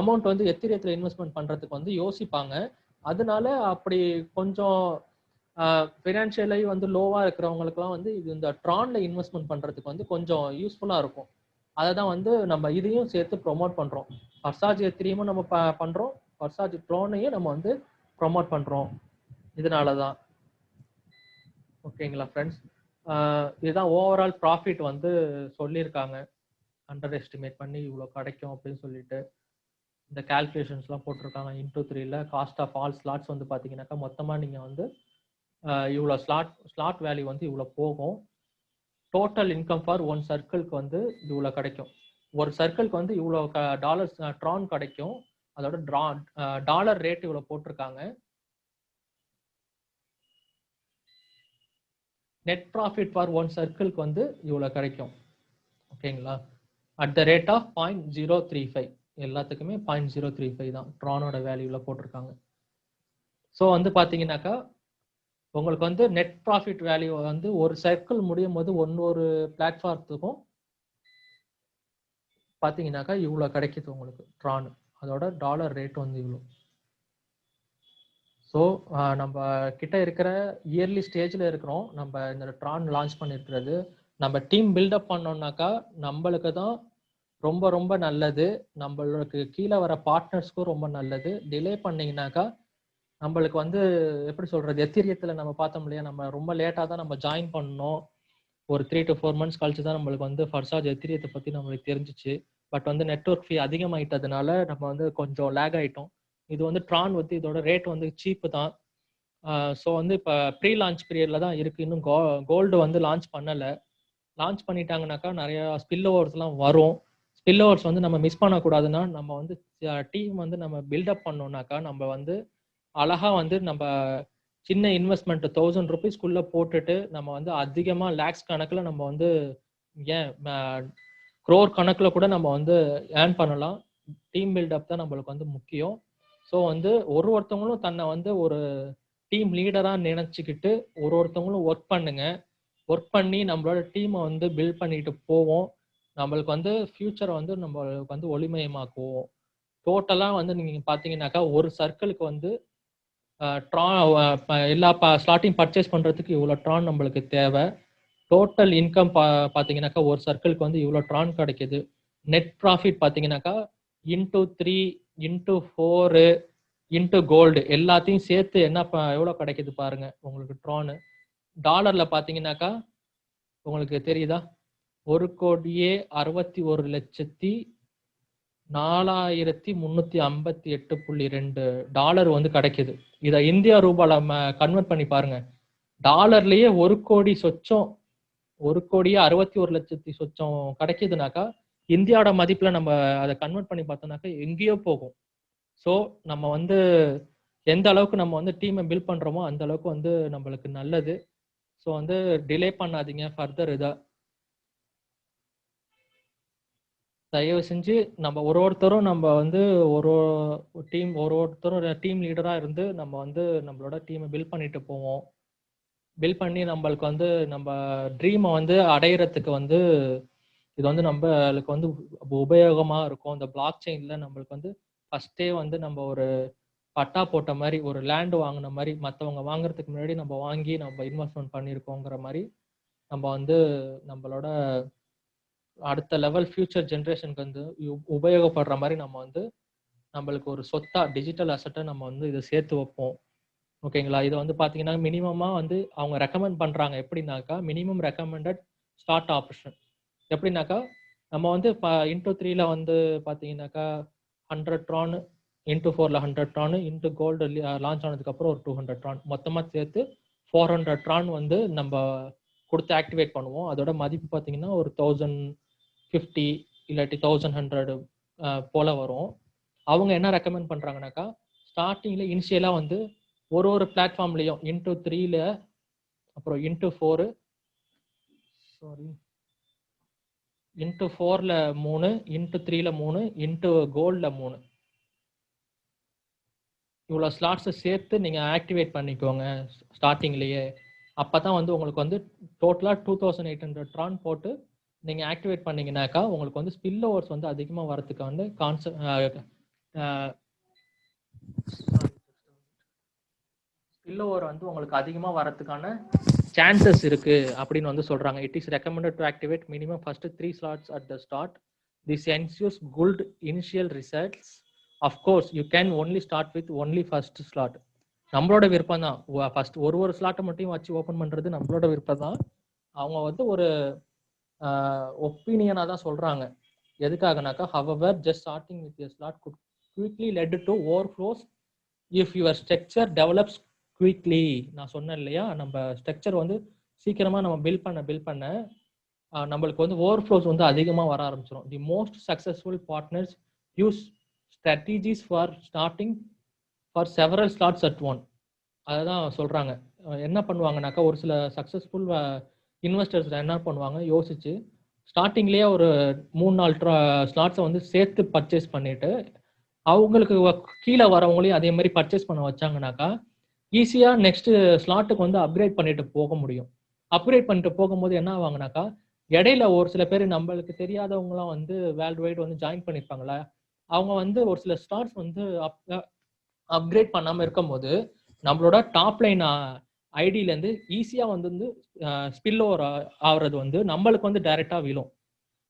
அமௌண்ட் வந்து எத்திரியத்தில் இன்வெஸ்ட்மெண்ட் பண்ணுறதுக்கு வந்து யோசிப்பாங்க. அதனால அப்படி கொஞ்சம் ஃபினான்ஷியலி வந்து லோவாக இருக்கிறவங்களுக்குலாம் வந்து இது இந்த ட்ரான்ல இன்வெஸ்ட்மெண்ட் பண்ணுறதுக்கு வந்து கொஞ்சம் யூஸ்ஃபுல்லாக இருக்கும். அதை தான் வந்து நம்ம இதையும் சேர்த்து ப்ரொமோட் பண்ணுறோம். வர்சாஜ் எத்திரியமும் நம்ம பண்ணுறோம், வர்சாஜ் ட்ரோனையும் நம்ம வந்து ப்ரொமோட் பண்ணுறோம். இதனால தான். ஓகேங்களா ஃப்ரெண்ட்ஸ், இதுதான் ஓவரால் ப்ராஃபிட் வந்து சொல்லியிருக்காங்க. அண்டர் எஸ்டிமேட் பண்ணி இவ்வளோ கிடைக்கும் அப்படின்னு சொல்லிட்டு இந்த கால்குலேஷன்ஸ்லாம் போட்டிருக்காங்க. இன்டூ 3ல காஸ்ட் ஆஃப் ஆல் ஸ்லாட்ஸ் வந்து பார்த்தீங்கன்னாக்கா மொத்தமாக நீங்கள் வந்து இவ்வளோ ஸ்லாட் வேல்யூ வந்து இவ்வளோ போகும். டோட்டல் இன்கம் ஃபார் ஒன் சர்க்கிள்க்கு வந்து இவ்வளோ கிடைக்கும். ஒரு சர்க்கிள்க்கு வந்து இவ்வளோ டாலர்ஸ் ட்ரான் கிடைக்கும். அதோட டாலர் ரேட் இவ்வளோ போட்டிருக்காங்க. நெட் ப்ராஃபிட் ஃபார் ஒன் சர்க்கிள்க்கு வந்து இவ்வளோ கிடைக்கும். ஓகேங்களா, அட் த ரேட் ஆஃப் 0.035. எல்லாத்துக்குமே 0.035 தான் ட்ரானோட வேல்யூவில் போட்டிருக்காங்க. ஸோ வந்து பார்த்தீங்கன்னாக்கா உங்களுக்கு வந்து நெட் ப்ராஃபிட் வேல்யூ வந்து ஒரு சர்க்கிள் முடியும் போது ஒன்னொரு பிளாட்ஃபார்த்துக்கும் பார்த்தீங்கன்னாக்கா இவ்வளோ கிடைக்குது உங்களுக்கு ட்ரான். அதோட டாலர் ரேட் வந்து இவ்வளோ. ஸோ நம்ம கிட்ட இருக்கிற இயர்லி ஸ்டேஜில் இருக்கிறோம். நம்ம இந்த ட்ரான் லான்ச் பண்ணியிருக்கிறது நம்ம டீம் பில்டப் பண்ணோம்னாக்கா நம்மளுக்கு தான் ரொம்ப ரொம்ப நல்லது. நம்மளுக்கு கீழே வர பார்ட்னர்ஸ்க்கும் ரொம்ப நல்லது. டிலே பண்ணிங்கனாக்கா நம்மளுக்கு வந்து எப்படி சொல்றது, எத்திரியத்தில் நம்ம பார்த்தோம் இல்லையா, நம்ம ரொம்ப லேட்டாக தான் நம்ம ஜாயின் பண்ணோம். ஒரு 3 to 4 months கழிச்சு தான் நம்மளுக்கு வந்து வர்சாஜ் எத்திரியத்தை பற்றி நம்மளுக்கு தெரிஞ்சிச்சு. பட் வந்து நெட்ஒர்க் ஃபீ அதிகமாயிட்டதுனால நம்ம வந்து கொஞ்சம் லேக் ஆகிட்டோம். இது வந்து ட்ரான் வந்து இதோட ரேட் வந்து சீப்பு தான். ஸோ வந்து இப்போ ப்ரீ லான்ச் பீரியடில் தான் இருக்குது. இன்னும் கோல்டு வந்து லான்ச் பண்ணலை. லான்ச் பண்ணிட்டாங்கனாக்கா நிறையா ஸ்பில் ஓவர்ஸ்லாம் வரும். ஸ்பில் ஓவர்ஸ் வந்து நம்ம மிஸ் பண்ணக்கூடாதுன்னா நம்ம வந்து டீம் வந்து நம்ம பில்டப் பண்ணோம்னாக்கா நம்ம வந்து அழகா வந்து நம்ம சின்ன இன்வெஸ்ட்மெண்ட் 1000 rupeesக்குள்ள போட்டுட்டு நம்ம வந்து அதிகமாக லேக்ஸ் கணக்கில் நம்ம வந்து ஏன் க்ரோர் கணக்கில் கூட நம்ம வந்து ஏர்ன் பண்ணலாம். டீம் பில்டப் தான் நம்மளுக்கு வந்து முக்கியம். ஸோ வந்து ஒருத்தவங்களும் தன்னை வந்து ஒரு டீம் லீடராக நினச்சிக்கிட்டு ஒருத்தவங்களும் ஒர்க் பண்ணுங்க. ஒர்க் பண்ணி நம்மளோட டீமை வந்து பில்ட் பண்ணிட்டு போவோம். நம்மளுக்கு வந்து ஃபியூச்சரை வந்து நம்மளுக்கு வந்து ஒளிமயமாக்குவோம். டோட்டலாக வந்து நீங்கள் பார்த்தீங்கன்னாக்கா ஒரு சர்க்கிளுக்கு வந்து எல்லா ஸ்லாட்டையும் பர்ச்சேஸ் பண்ணுறதுக்கு இவ்வளோ ட்ரான் நம்மளுக்கு தேவை. டோட்டல் இன்கம் பார்த்தீங்கன்னாக்கா ஒரு சர்க்கிளுக்கு வந்து இவ்வளோ ட்ரான் கிடைக்குது. நெட் ப்ராஃபிட் பார்த்தீங்கன்னாக்கா இன்டூ 3 இன்டூ 4 இன்டூ கோல்டு எல்லாத்தையும் சேர்த்து என்ன எவ்வளோ கிடைக்குது பாருங்க உங்களுக்கு ட்ரானு. டாலரில் பார்த்தீங்கன்னாக்கா உங்களுக்கு தெரியுதா, 1,61,4,358.2 டாலர் வந்து கிடைக்குது. இதை இந்தியா ரூபால கன்வெர்ட் பண்ணி பாருங்க. டாலர்லயே 1,61,61,00,000 சொச்சம் கிடைக்குதுனாக்கா இந்தியாவோட மதிப்புல நம்ம அதை கன்வெர்ட் பண்ணி பார்த்தோம்னாக்கா எங்கேயோ போகும். ஸோ நம்ம வந்து எந்த அளவுக்கு நம்ம வந்து டீமை பில்ட் பண்றோமோ அந்த அளவுக்கு வந்து நம்மளுக்கு நல்லது. ஸோ வந்து டிலே பண்ணாதீங்க ஃபர்தர். தயவு செஞ்சு நம்ம ஒருத்தரும் நம்ம வந்து ஒருத்தரும் டீம் லீடரா இருந்து நம்ம வந்து நம்மளோட டீமை பில்ட் பண்ணிட்டு போவோம். பில்ட் பண்ணி நம்மளுக்கு வந்து நம்ம ட்ரீமை வந்து அடையிறதுக்கு வந்து இது வந்து நம்மளுக்கு வந்து உபயோகமா இருக்கும். இந்த பிளாக் செயின்ல நம்மளுக்கு வந்து ஃபர்ஸ்டே வந்து நம்ம ஒரு பட்டா போட்ட மாதிரி, ஒரு லேண்ட் வாங்கின மாதிரி, மற்றவங்க வாங்குறதுக்கு முன்னாடி நம்ம வாங்கி நம்ம இன்வெஸ்ட்மெண்ட் பண்ணியிருக்கோங்கிற மாதிரி நம்ம வந்து நம்மளோட அடுத்த லெவல் ஃபியூச்சர் ஜென்ரேஷனுக்கு வந்து உபயோகப்படுற மாதிரி நம்ம வந்து நம்மளுக்கு ஒரு சொத்தா டிஜிட்டல் அசட்டை நம்ம வந்து இதை சேர்த்து வைப்போம். ஓகேங்களா, இது வந்து பார்த்தீங்கன்னா மினிமமாக வந்து அவங்க ரெக்கமெண்ட் பண்ணுறாங்க. எப்படின்னாக்கா மினிமம் ரெக்கமெண்டட் ஸ்டார்ட் ஆப்ஷன் எப்படின்னாக்கா நம்ம வந்து இப்போ இன்டூ 3ல வந்து பார்த்தீங்கன்னாக்கா 100 ட்ரான், இன்டூ 4ல 100 ட்ரான், இன்டூ கோல்டு லான்ச் ஆனதுக்கப்புறம் ஒரு 200 ட்ரான், மொத்தமாக சேர்த்து 400 ட்ரான் வந்து நம்ம கொடுத்து ஆக்டிவேட் பண்ணுவோம். அதோட மதிப்பு பார்த்தீங்கன்னா ஒரு 1050 இல்லாட்டி 1100 போல வரும். அவங்க என்ன ரெக்கமெண்ட் பண்ணுறாங்கனாக்கா ஸ்டார்டிங்ல இனிஷியலாக வந்து ஒரு பிளாட்ஃபார்ம்லையும் இன்டூ 3ல அப்புறம் இன்டூ 4 இன்டூ 4ல 3, இன்டூ 3ல 3, இன்டூ கோல்ட்ல 3 இவ்வளோ ஸ்லாட்ஸை சேர்த்து நீங்கள் ஆக்டிவேட் பண்ணிக்கோங்க ஸ்டார்டிங்லேயே. அப்போ தான் வந்து உங்களுக்கு வந்து டோட்டலாக 2800 ட்ரான் போட்டு நீங்கள் ஆக்டிவேட் பண்ணிங்கனாக்கா உங்களுக்கு வந்து ஸ்பில் ஓவர்ஸ் வந்து அதிகமாக வரதுக்கு வந்து ஸ்பில் ஓவர் வந்து உங்களுக்கு அதிகமாக வரதுக்கான சான்சஸ் இருக்கு அப்படின்னு வந்து சொல்றாங்க. It is recommended to activate minimum first 3 slots at the start. This ensures good initial results. Of course you can only start with only first slot. நம்மளோட விருப்பம் தான். ஃபர்ஸ்ட் ஒரு ஸ்லாட்டை மட்டும் வச்சு ஓப்பன் பண்றது நம்மளோட விருப்பம் தான். அவங்க வந்து ஒரு ஒப்பீனியனா தான் சொல்றாங்க. எதுக்காகனாக்கா however just starting with a slot could quickly lead to overflows if your structure develops quickly. நான் சொன்னேன் இல்லையா, நம்ம ஸ்ட்ரக்சர் வந்து சீக்கிரமா நம்ம பில்ட் பண்ண நம்மளுக்கு வந்து ஓவர்ஃப்ளோஸ் வந்து அதிகமா வர ஆரம்பிச்சிடும். The most successful partners use strategies for starting for several slots at one. அதுதான் சொல்றாங்க. என்ன பண்ணுவாங்கனாக்கா ஒரு சில சக்சஸ்ஃபுல் இன்வெஸ்டர்ஸ் என்ன பண்ணுவாங்க, யோசிச்சு ஸ்டார்டிங்லேயே ஒரு 3-4 ஸ்லாட்ஸை வந்து சேர்த்து பர்ச்சேஸ் பண்ணிட்டு அவங்களுக்கு கீழே வரவங்களையும் அதே மாதிரி பர்ச்சேஸ் பண்ண வச்சாங்கனாக்கா ஈஸியாக நெக்ஸ்ட் ஸ்லாட்டுக்கு வந்து அப்கிரேட் பண்ணிட்டு போக முடியும். அப்கிரேட் பண்ணிட்டு போகும்போது என்ன ஆவாங்கனாக்கா இடையில ஒரு சில பேர் நம்மளுக்கு தெரியாதவங்களாம் வந்து வேர்ல்டு வைடு வந்து ஜாயின் பண்ணியிருப்பாங்களா, அவங்க வந்து ஒரு சில ஸ்லாட்ஸ் வந்து அப்கிரேட் பண்ணாமல் இருக்கும்போது நம்மளோட டாப் லைன் ஐடியிலேருந்து ஈஸியாக வந்து ஸ்பில் ஓவர் ஆகிறது வந்து நம்மளுக்கு வந்து டைரெக்டாக விழும்.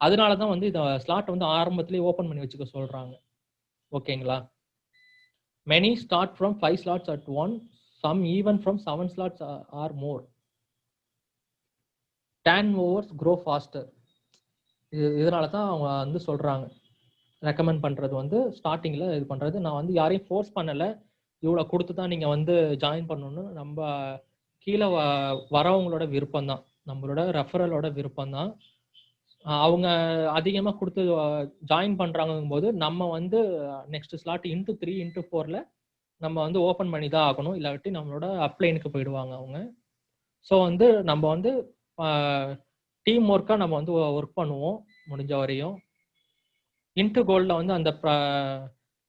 அதனால தான் வந்து இந்த ஸ்லாட் வந்து ஆரம்பத்திலேயே ஓப்பன் பண்ணி வச்சுக்க சொல்கிறாங்க. ஓகேங்களா? Many start from 5 slots at one, some even from 7 slots or more. Turnovers grow faster. இதனால தான் அவங்க வந்து சொல்கிறாங்க, ரெக்கமெண்ட் பண்ணுறது வந்து ஸ்டார்டிங்கில் இது பண்ணுறது. நான் வந்து யாரையும் ஃபோர்ஸ் பண்ணலை, இவ்வளோ கொடுத்து தான் நீங்கள் வந்து ஜாயின் பண்ணணும்னு. நம்ம கீழே வரவங்களோட விருப்பம் தான், நம்மளோட ரெஃபரலோட விருப்பம் தான். அவங்க அதிகமாக கொடுத்து ஜாயின் பண்ணுறாங்கும் போது நம்ம வந்து நெக்ஸ்ட் ஸ்லாட் இன்ட்டு 3 இன்ட்டு 4ல் நம்ம வந்து ஓப்பன் பண்ணி தான் ஆகணும், இல்லாட்டி நம்மளோட அப்ளைனுக்கு போயிடுவாங்க அவங்க. ஸோ வந்து நம்ம வந்து டீம் ஒர்க்காக நம்ம வந்து ஒர்க் பண்ணுவோம் முடிஞ்ச வரையும். இன்ட்டு கோல்டில் வந்து அந்த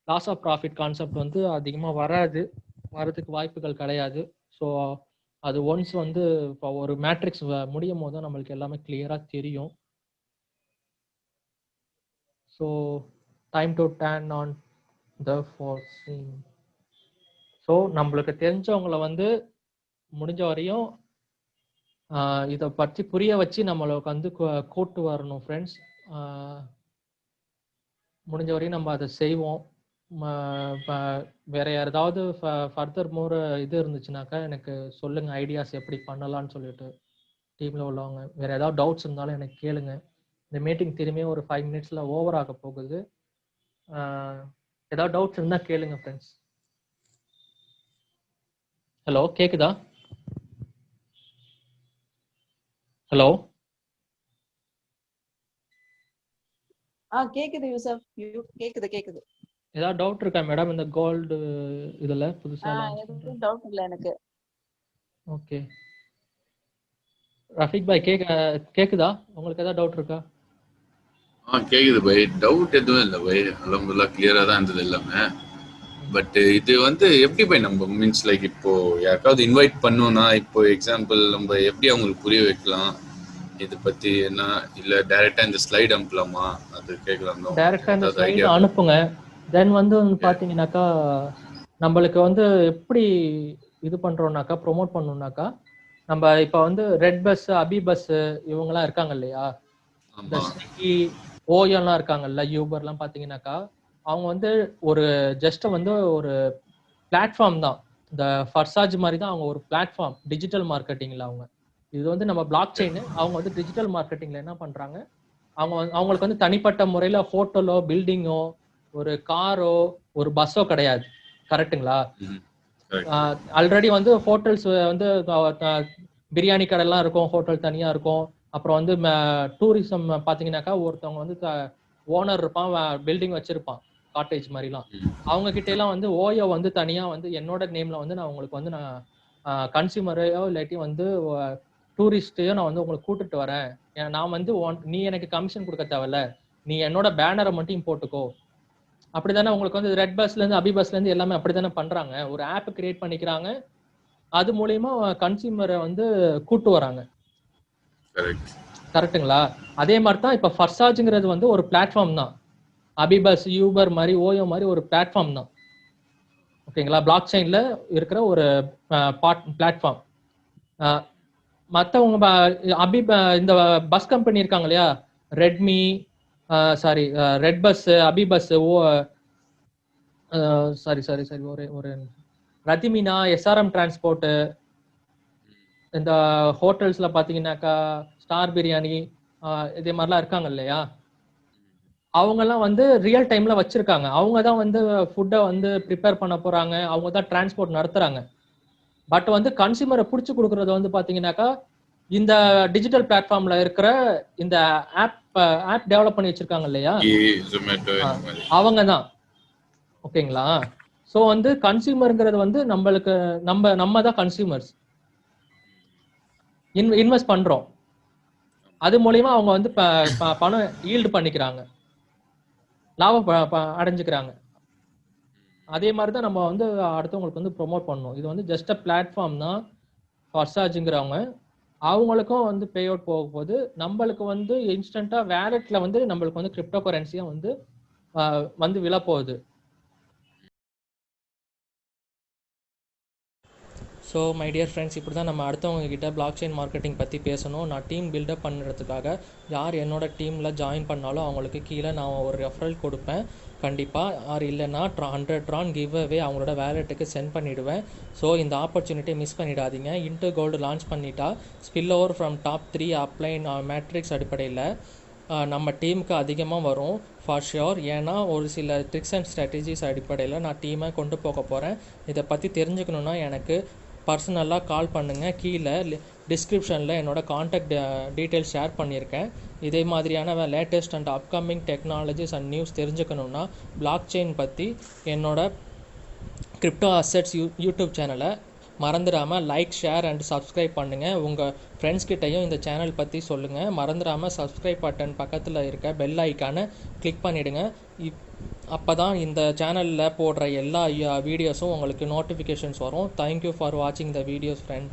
லாஸ் ஆஃப் ப்ராஃபிட் கான்செப்ட் வந்து அதிகமாக வரதுக்கு வாய்ப்புகள் கிடையாது. ஸோ அது ஒன்ஸ் வந்து இப்போ ஒரு மேட்ரிக்ஸ் முடியும் போது தான் நம்மளுக்கு எல்லாமே கிளியராக தெரியும். So time to turn on the forcing. So நம்மளுக்கு தெரிஞ்சவங்களை வந்து முடிஞ்ச வரையும் இதை பற்றி புரிய வச்சு நம்மளுக்கு வந்து கூட்டு வரணும் ஃப்ரெண்ட்ஸ். முடிஞ்ச வரையும் நம்ம அதை செய்வோம். வேற யாராவது ஃபர்தர் மோர் இது இருந்துச்சுனாக்கா எனக்கு சொல்லுங்க, ஐடியாஸ் எப்படி பண்ணலாம்னு சொல்லிட்டு. டீம்ல உள்ளவங்க வேற ஏதாவது டவுட்ஸ் இருந்தாலும் எனக்கு கேளுங்க. இந்த மீட்டிங் திரும்பியும் ஒரு 5 மினிட்ஸ்ல ஓவர் ஆக போகுது. ஏதாவது டவுட்ஸ் இருந்தா கேளுங்க ஃப்ரெண்ட்ஸ். ஹலோ, கேக்குதா? ஹலோ, கேக்குது யூசப், கேக்குது. ஏதாவது டவுட் இருக்கா மேடம் இந்த கோல்டு இதுல புதுசா? எதுவும் டவுட் இல்ல எனக்கு. ஓகே ரஃபீக் பாய், கேக்குதா? உங்களுக்கு ஏதாவது டவுட் இருக்கா? கேக்குது பை. டவுட் எதுவும் இல்லை பை, அல்ஹம்துலில்லாஹ் கிளியரா தான் இருந்தது எல்லாமே. பட் இது வந்து எப்படி பை நம்ம மீன்ஸ் லைக் இப்போ யாருக்காவது இன்வைட் பண்ணோம்னா இப்போ எக்ஸாம்பிள் நம்ம எப்படி அவங்களுக்கு புரிய வைக்கலாம் இதை பத்தி என்ன, இல்ல டைரக்டா இந்த ஸ்லைட் அனுப்பலாமா? அது கேட்கலாம். டைரக்டா இந்த ஸ்லைட் அனுப்புங்க. தென் வந்து பாத்தீங்கன்னாக்கா நம்மளுக்கு வந்து எப்படி இது பண்றோம்னாக்கா ப்ரொமோட் பண்ணணும்னாக்கா நம்ம இப்ப வந்து ரெட் பஸ், அபி பஸ் இவங்கெல்லாம் இருக்காங்க இல்லையா, இந்த ஸ்விக்கி ஓயோலாம் இருக்காங்கல்ல, யூபர்லாம் பாத்தீங்கன்னாக்கா அவங்க வந்து ஒரு ஜஸ்ட் வந்து ஒரு பிளாட்ஃபார்ம் தான். இந்த ஃபர்சாஜ் மாதிரி தான் அவங்க ஒரு பிளாட்ஃபார்ம், டிஜிட்டல் மார்க்கெட்டிங்ல. அவங்க இது வந்து நம்ம பிளாக் செயின், அவங்க வந்து டிஜிட்டல் மார்க்கெட்டிங்ல என்ன பண்றாங்க, அவங்களுக்கு வந்து தனிப்பட்ட முறையில ஹோட்டலோ பில்டிங்கோ ஒரு காரோ ஒரு பஸ்ஸோ கிடையாது. கரெக்டுங்களா? ஆல்ரெடி வந்து ஹோட்டல்ஸ் வந்து பிரியாணி கடைலாம் இருக்கும், ஹோட்டல் தனியா இருக்கும். அப்புறம் வந்து டூரிசம் பாத்தீங்கன்னாக்கா ஒருத்தவங்க வந்து ஓனர் இருப்பான், பில்டிங் வச்சிருப்பான், காட்டேஜ் மாதிரிலாம். அவங்க கிட்ட எல்லாம் வந்து ஓயோ வந்து தனியா வந்து என்னோட நேம்ல வந்து நான் உங்களுக்கு வந்து நான் கன்சியூமரையோ இல்லாட்டி வந்து டூரிஸ்டையோ நான் வந்து உங்களுக்கு கூட்டிட்டு வரேன். நான் வந்து நீ எனக்கு கமிஷன் கொடுக்க தேவையில்ல, நீ என்னோட பேனரை மட்டும் போட்டுக்கோ. அப்படித்தானே உங்களுக்கு வந்து ரெட் பஸ்ல இருந்து அபி பஸ்ல இருந்து எல்லாமே அப்படித்தானே பண்றாங்க. ஒரு ஆப் கிரியேட் பண்ணிக்கிறாங்க, அது மூலியமா கன்சியூமரை வந்து கூட்டு வராங்க. கரெக்டுங்களா? அதே மாதிரி தான் இப்ப ஃபர்சாஜ்ங்கிறது வந்து ஒரு பிளாட்ஃபார்ம் தான். அபி பஸ், யூபர் மாதிரி, ஓயோ மாதிரி ஒரு பிளாட்ஃபார்ம் தான். ஓகேங்களா. பிளாக் செயின்ல இருக்கிற ஒரு பிளாட்ஃபார்ம். மற்றவங்க இந்த பஸ் கம்பெனி இருக்காங்க இல்லையா, ரெட்மி, சாரி ரெட் பஸ், அபி பஸ், சாரி சாரி சாரி ஒரு ஒரு ரதிமினா, எஸ்ஆர்எம் டிரான்ஸ்போர்ட், இந்த ஹோட்டல்ஸ்ல பாத்தீங்கன்னாக்கா ஸ்டார் பிரியாணி, இதே மாதிரிலாம் இருக்காங்க இல்லையா, அவங்கெல்லாம் வந்து ரியல் டைம்ல வச்சிருக்காங்க. அவங்க தான் வந்து ஃபுட்டை வந்து ப்ரிப்பேர் பண்ண போறாங்க, அவங்க தான் டிரான்ஸ்போர்ட் நடத்துறாங்க. பட் வந்து கன்சியூமரை பிடிச்சி கொடுக்கறது வந்து பாத்தீங்கன்னாக்கா இந்த டிஜிட்டல் பிளாட்ஃபார்ம்ல இருக்கிற இந்த ஆப் டெவலப் பண்ணி வச்சிருக்காங்க இல்லையா, ஜொமேட்டோ இந்த மாதிரி. அவங்க தான். ஓகேங்களா. ஸோ வந்து கன்சியூமருங்கிறது வந்து நம்மளுக்கு நம்ம தான் கன்சியூமர்ஸ், இன்வெஸ்ட் பண்றோம். அது மூலியமா அவங்க வந்து பணம் ஈல்டு பண்ணிக்கிறாங்க, லாபம் அடைஞ்சுக்கிறாங்க. அதே மாதிரி தான் நம்ம வந்து அடுத்தவங்களுக்கு வந்து ப்ரொமோட் பண்ணணும். இது வந்து ஜஸ்ட் அ பிளாட்ஃபார்ம் தான் ஃபார் சார்ஜுங்கிறவங்க. அவங்களுக்கும் வந்து பே அவுட் போக போகுது. நம்மளுக்கு வந்து இன்ஸ்டன்டா வேலெட்ல வந்து நம்மளுக்கு வந்து கிரிப்டோ கரன்சியா வந்து விழ போகுது. ஸோ மை டியர் ஃப்ரெண்ட்ஸ், இப்படி தான் நம்ம அடுத்தவங்க கிட்ட பிளாக் செயின் மார்க்கெட்டிங் பற்றி பேசணும். நான் டீம் பில்டப் பண்ணுறதுக்காக யார் என்னோட டீமில் ஜாயின் பண்ணாலும் அவங்களுக்கு கீழே நான் ஒரு ரெஃபரல் கொடுப்பேன் கண்டிப்பாக. யார் இல்லைன்னா 100 ட்ரான் கிவ் அவே அவங்களோட வேலெட்டுக்கு சென்ட் பண்ணிவிடுவேன். ஸோ இந்த ஆப்பர்ச்சுனிட்டியை மிஸ் பண்ணிடாதீங்க. இன்டர் கோல்டு லான்ச் பண்ணிட்டா spill over from top 3 upline matrix அடிப்படையில் நம்ம டீமுக்கு அதிகமாக வரும் ஃபார் ஷியோர். ஏன்னா ஒரு சில ட்ரிக்ஸ் அண்ட் ஸ்ட்ராட்டஜிஸ் அடிப்படையில் நான் டீமை கொண்டு போக போகிறேன். இதை பற்றி தெரிஞ்சுக்கணுன்னா எனக்கு பர்சனலாக கால் பண்ணுங்கள். கீழே டிஸ்கிரிப்ஷனில் என்னோடய காண்டாக்ட் டீட்டெயில்ஸ் ஷேர் பண்ணியிருக்கேன். இதே மாதிரியான latest and upcoming technologies and news தெரிஞ்சுக்கணுன்னா பிளாக் செயின் பற்றி என்னோட கிரிப்டோ அசெட்ஸ் யூடியூப் சேனலை மறந்துடாமல் லைக், ஷேர் அண்ட் சப்ஸ்கிரைப் பண்ணுங்கள். உங்கள் ஃப்ரெண்ட்ஸ்கிட்டையும் இந்த சேனல் பற்றி சொல்லுங்கள். மறந்துடாமல் சப்ஸ்கிரைப் பட்டன் பக்கத்தில் இருக்க பெல் ஐக்கானை கிளிக் பண்ணிவிடுங்க. அப்போ தான் இந்த சேனலில் போடுற எல்லா வீடியோஸும் உங்களுக்கு நோட்டிஃபிகேஷன்ஸ் வரும். தேங்க்யூ ஃபார் வாட்சிங் த வீடியோஸ் ஃப்ரெண்ட்.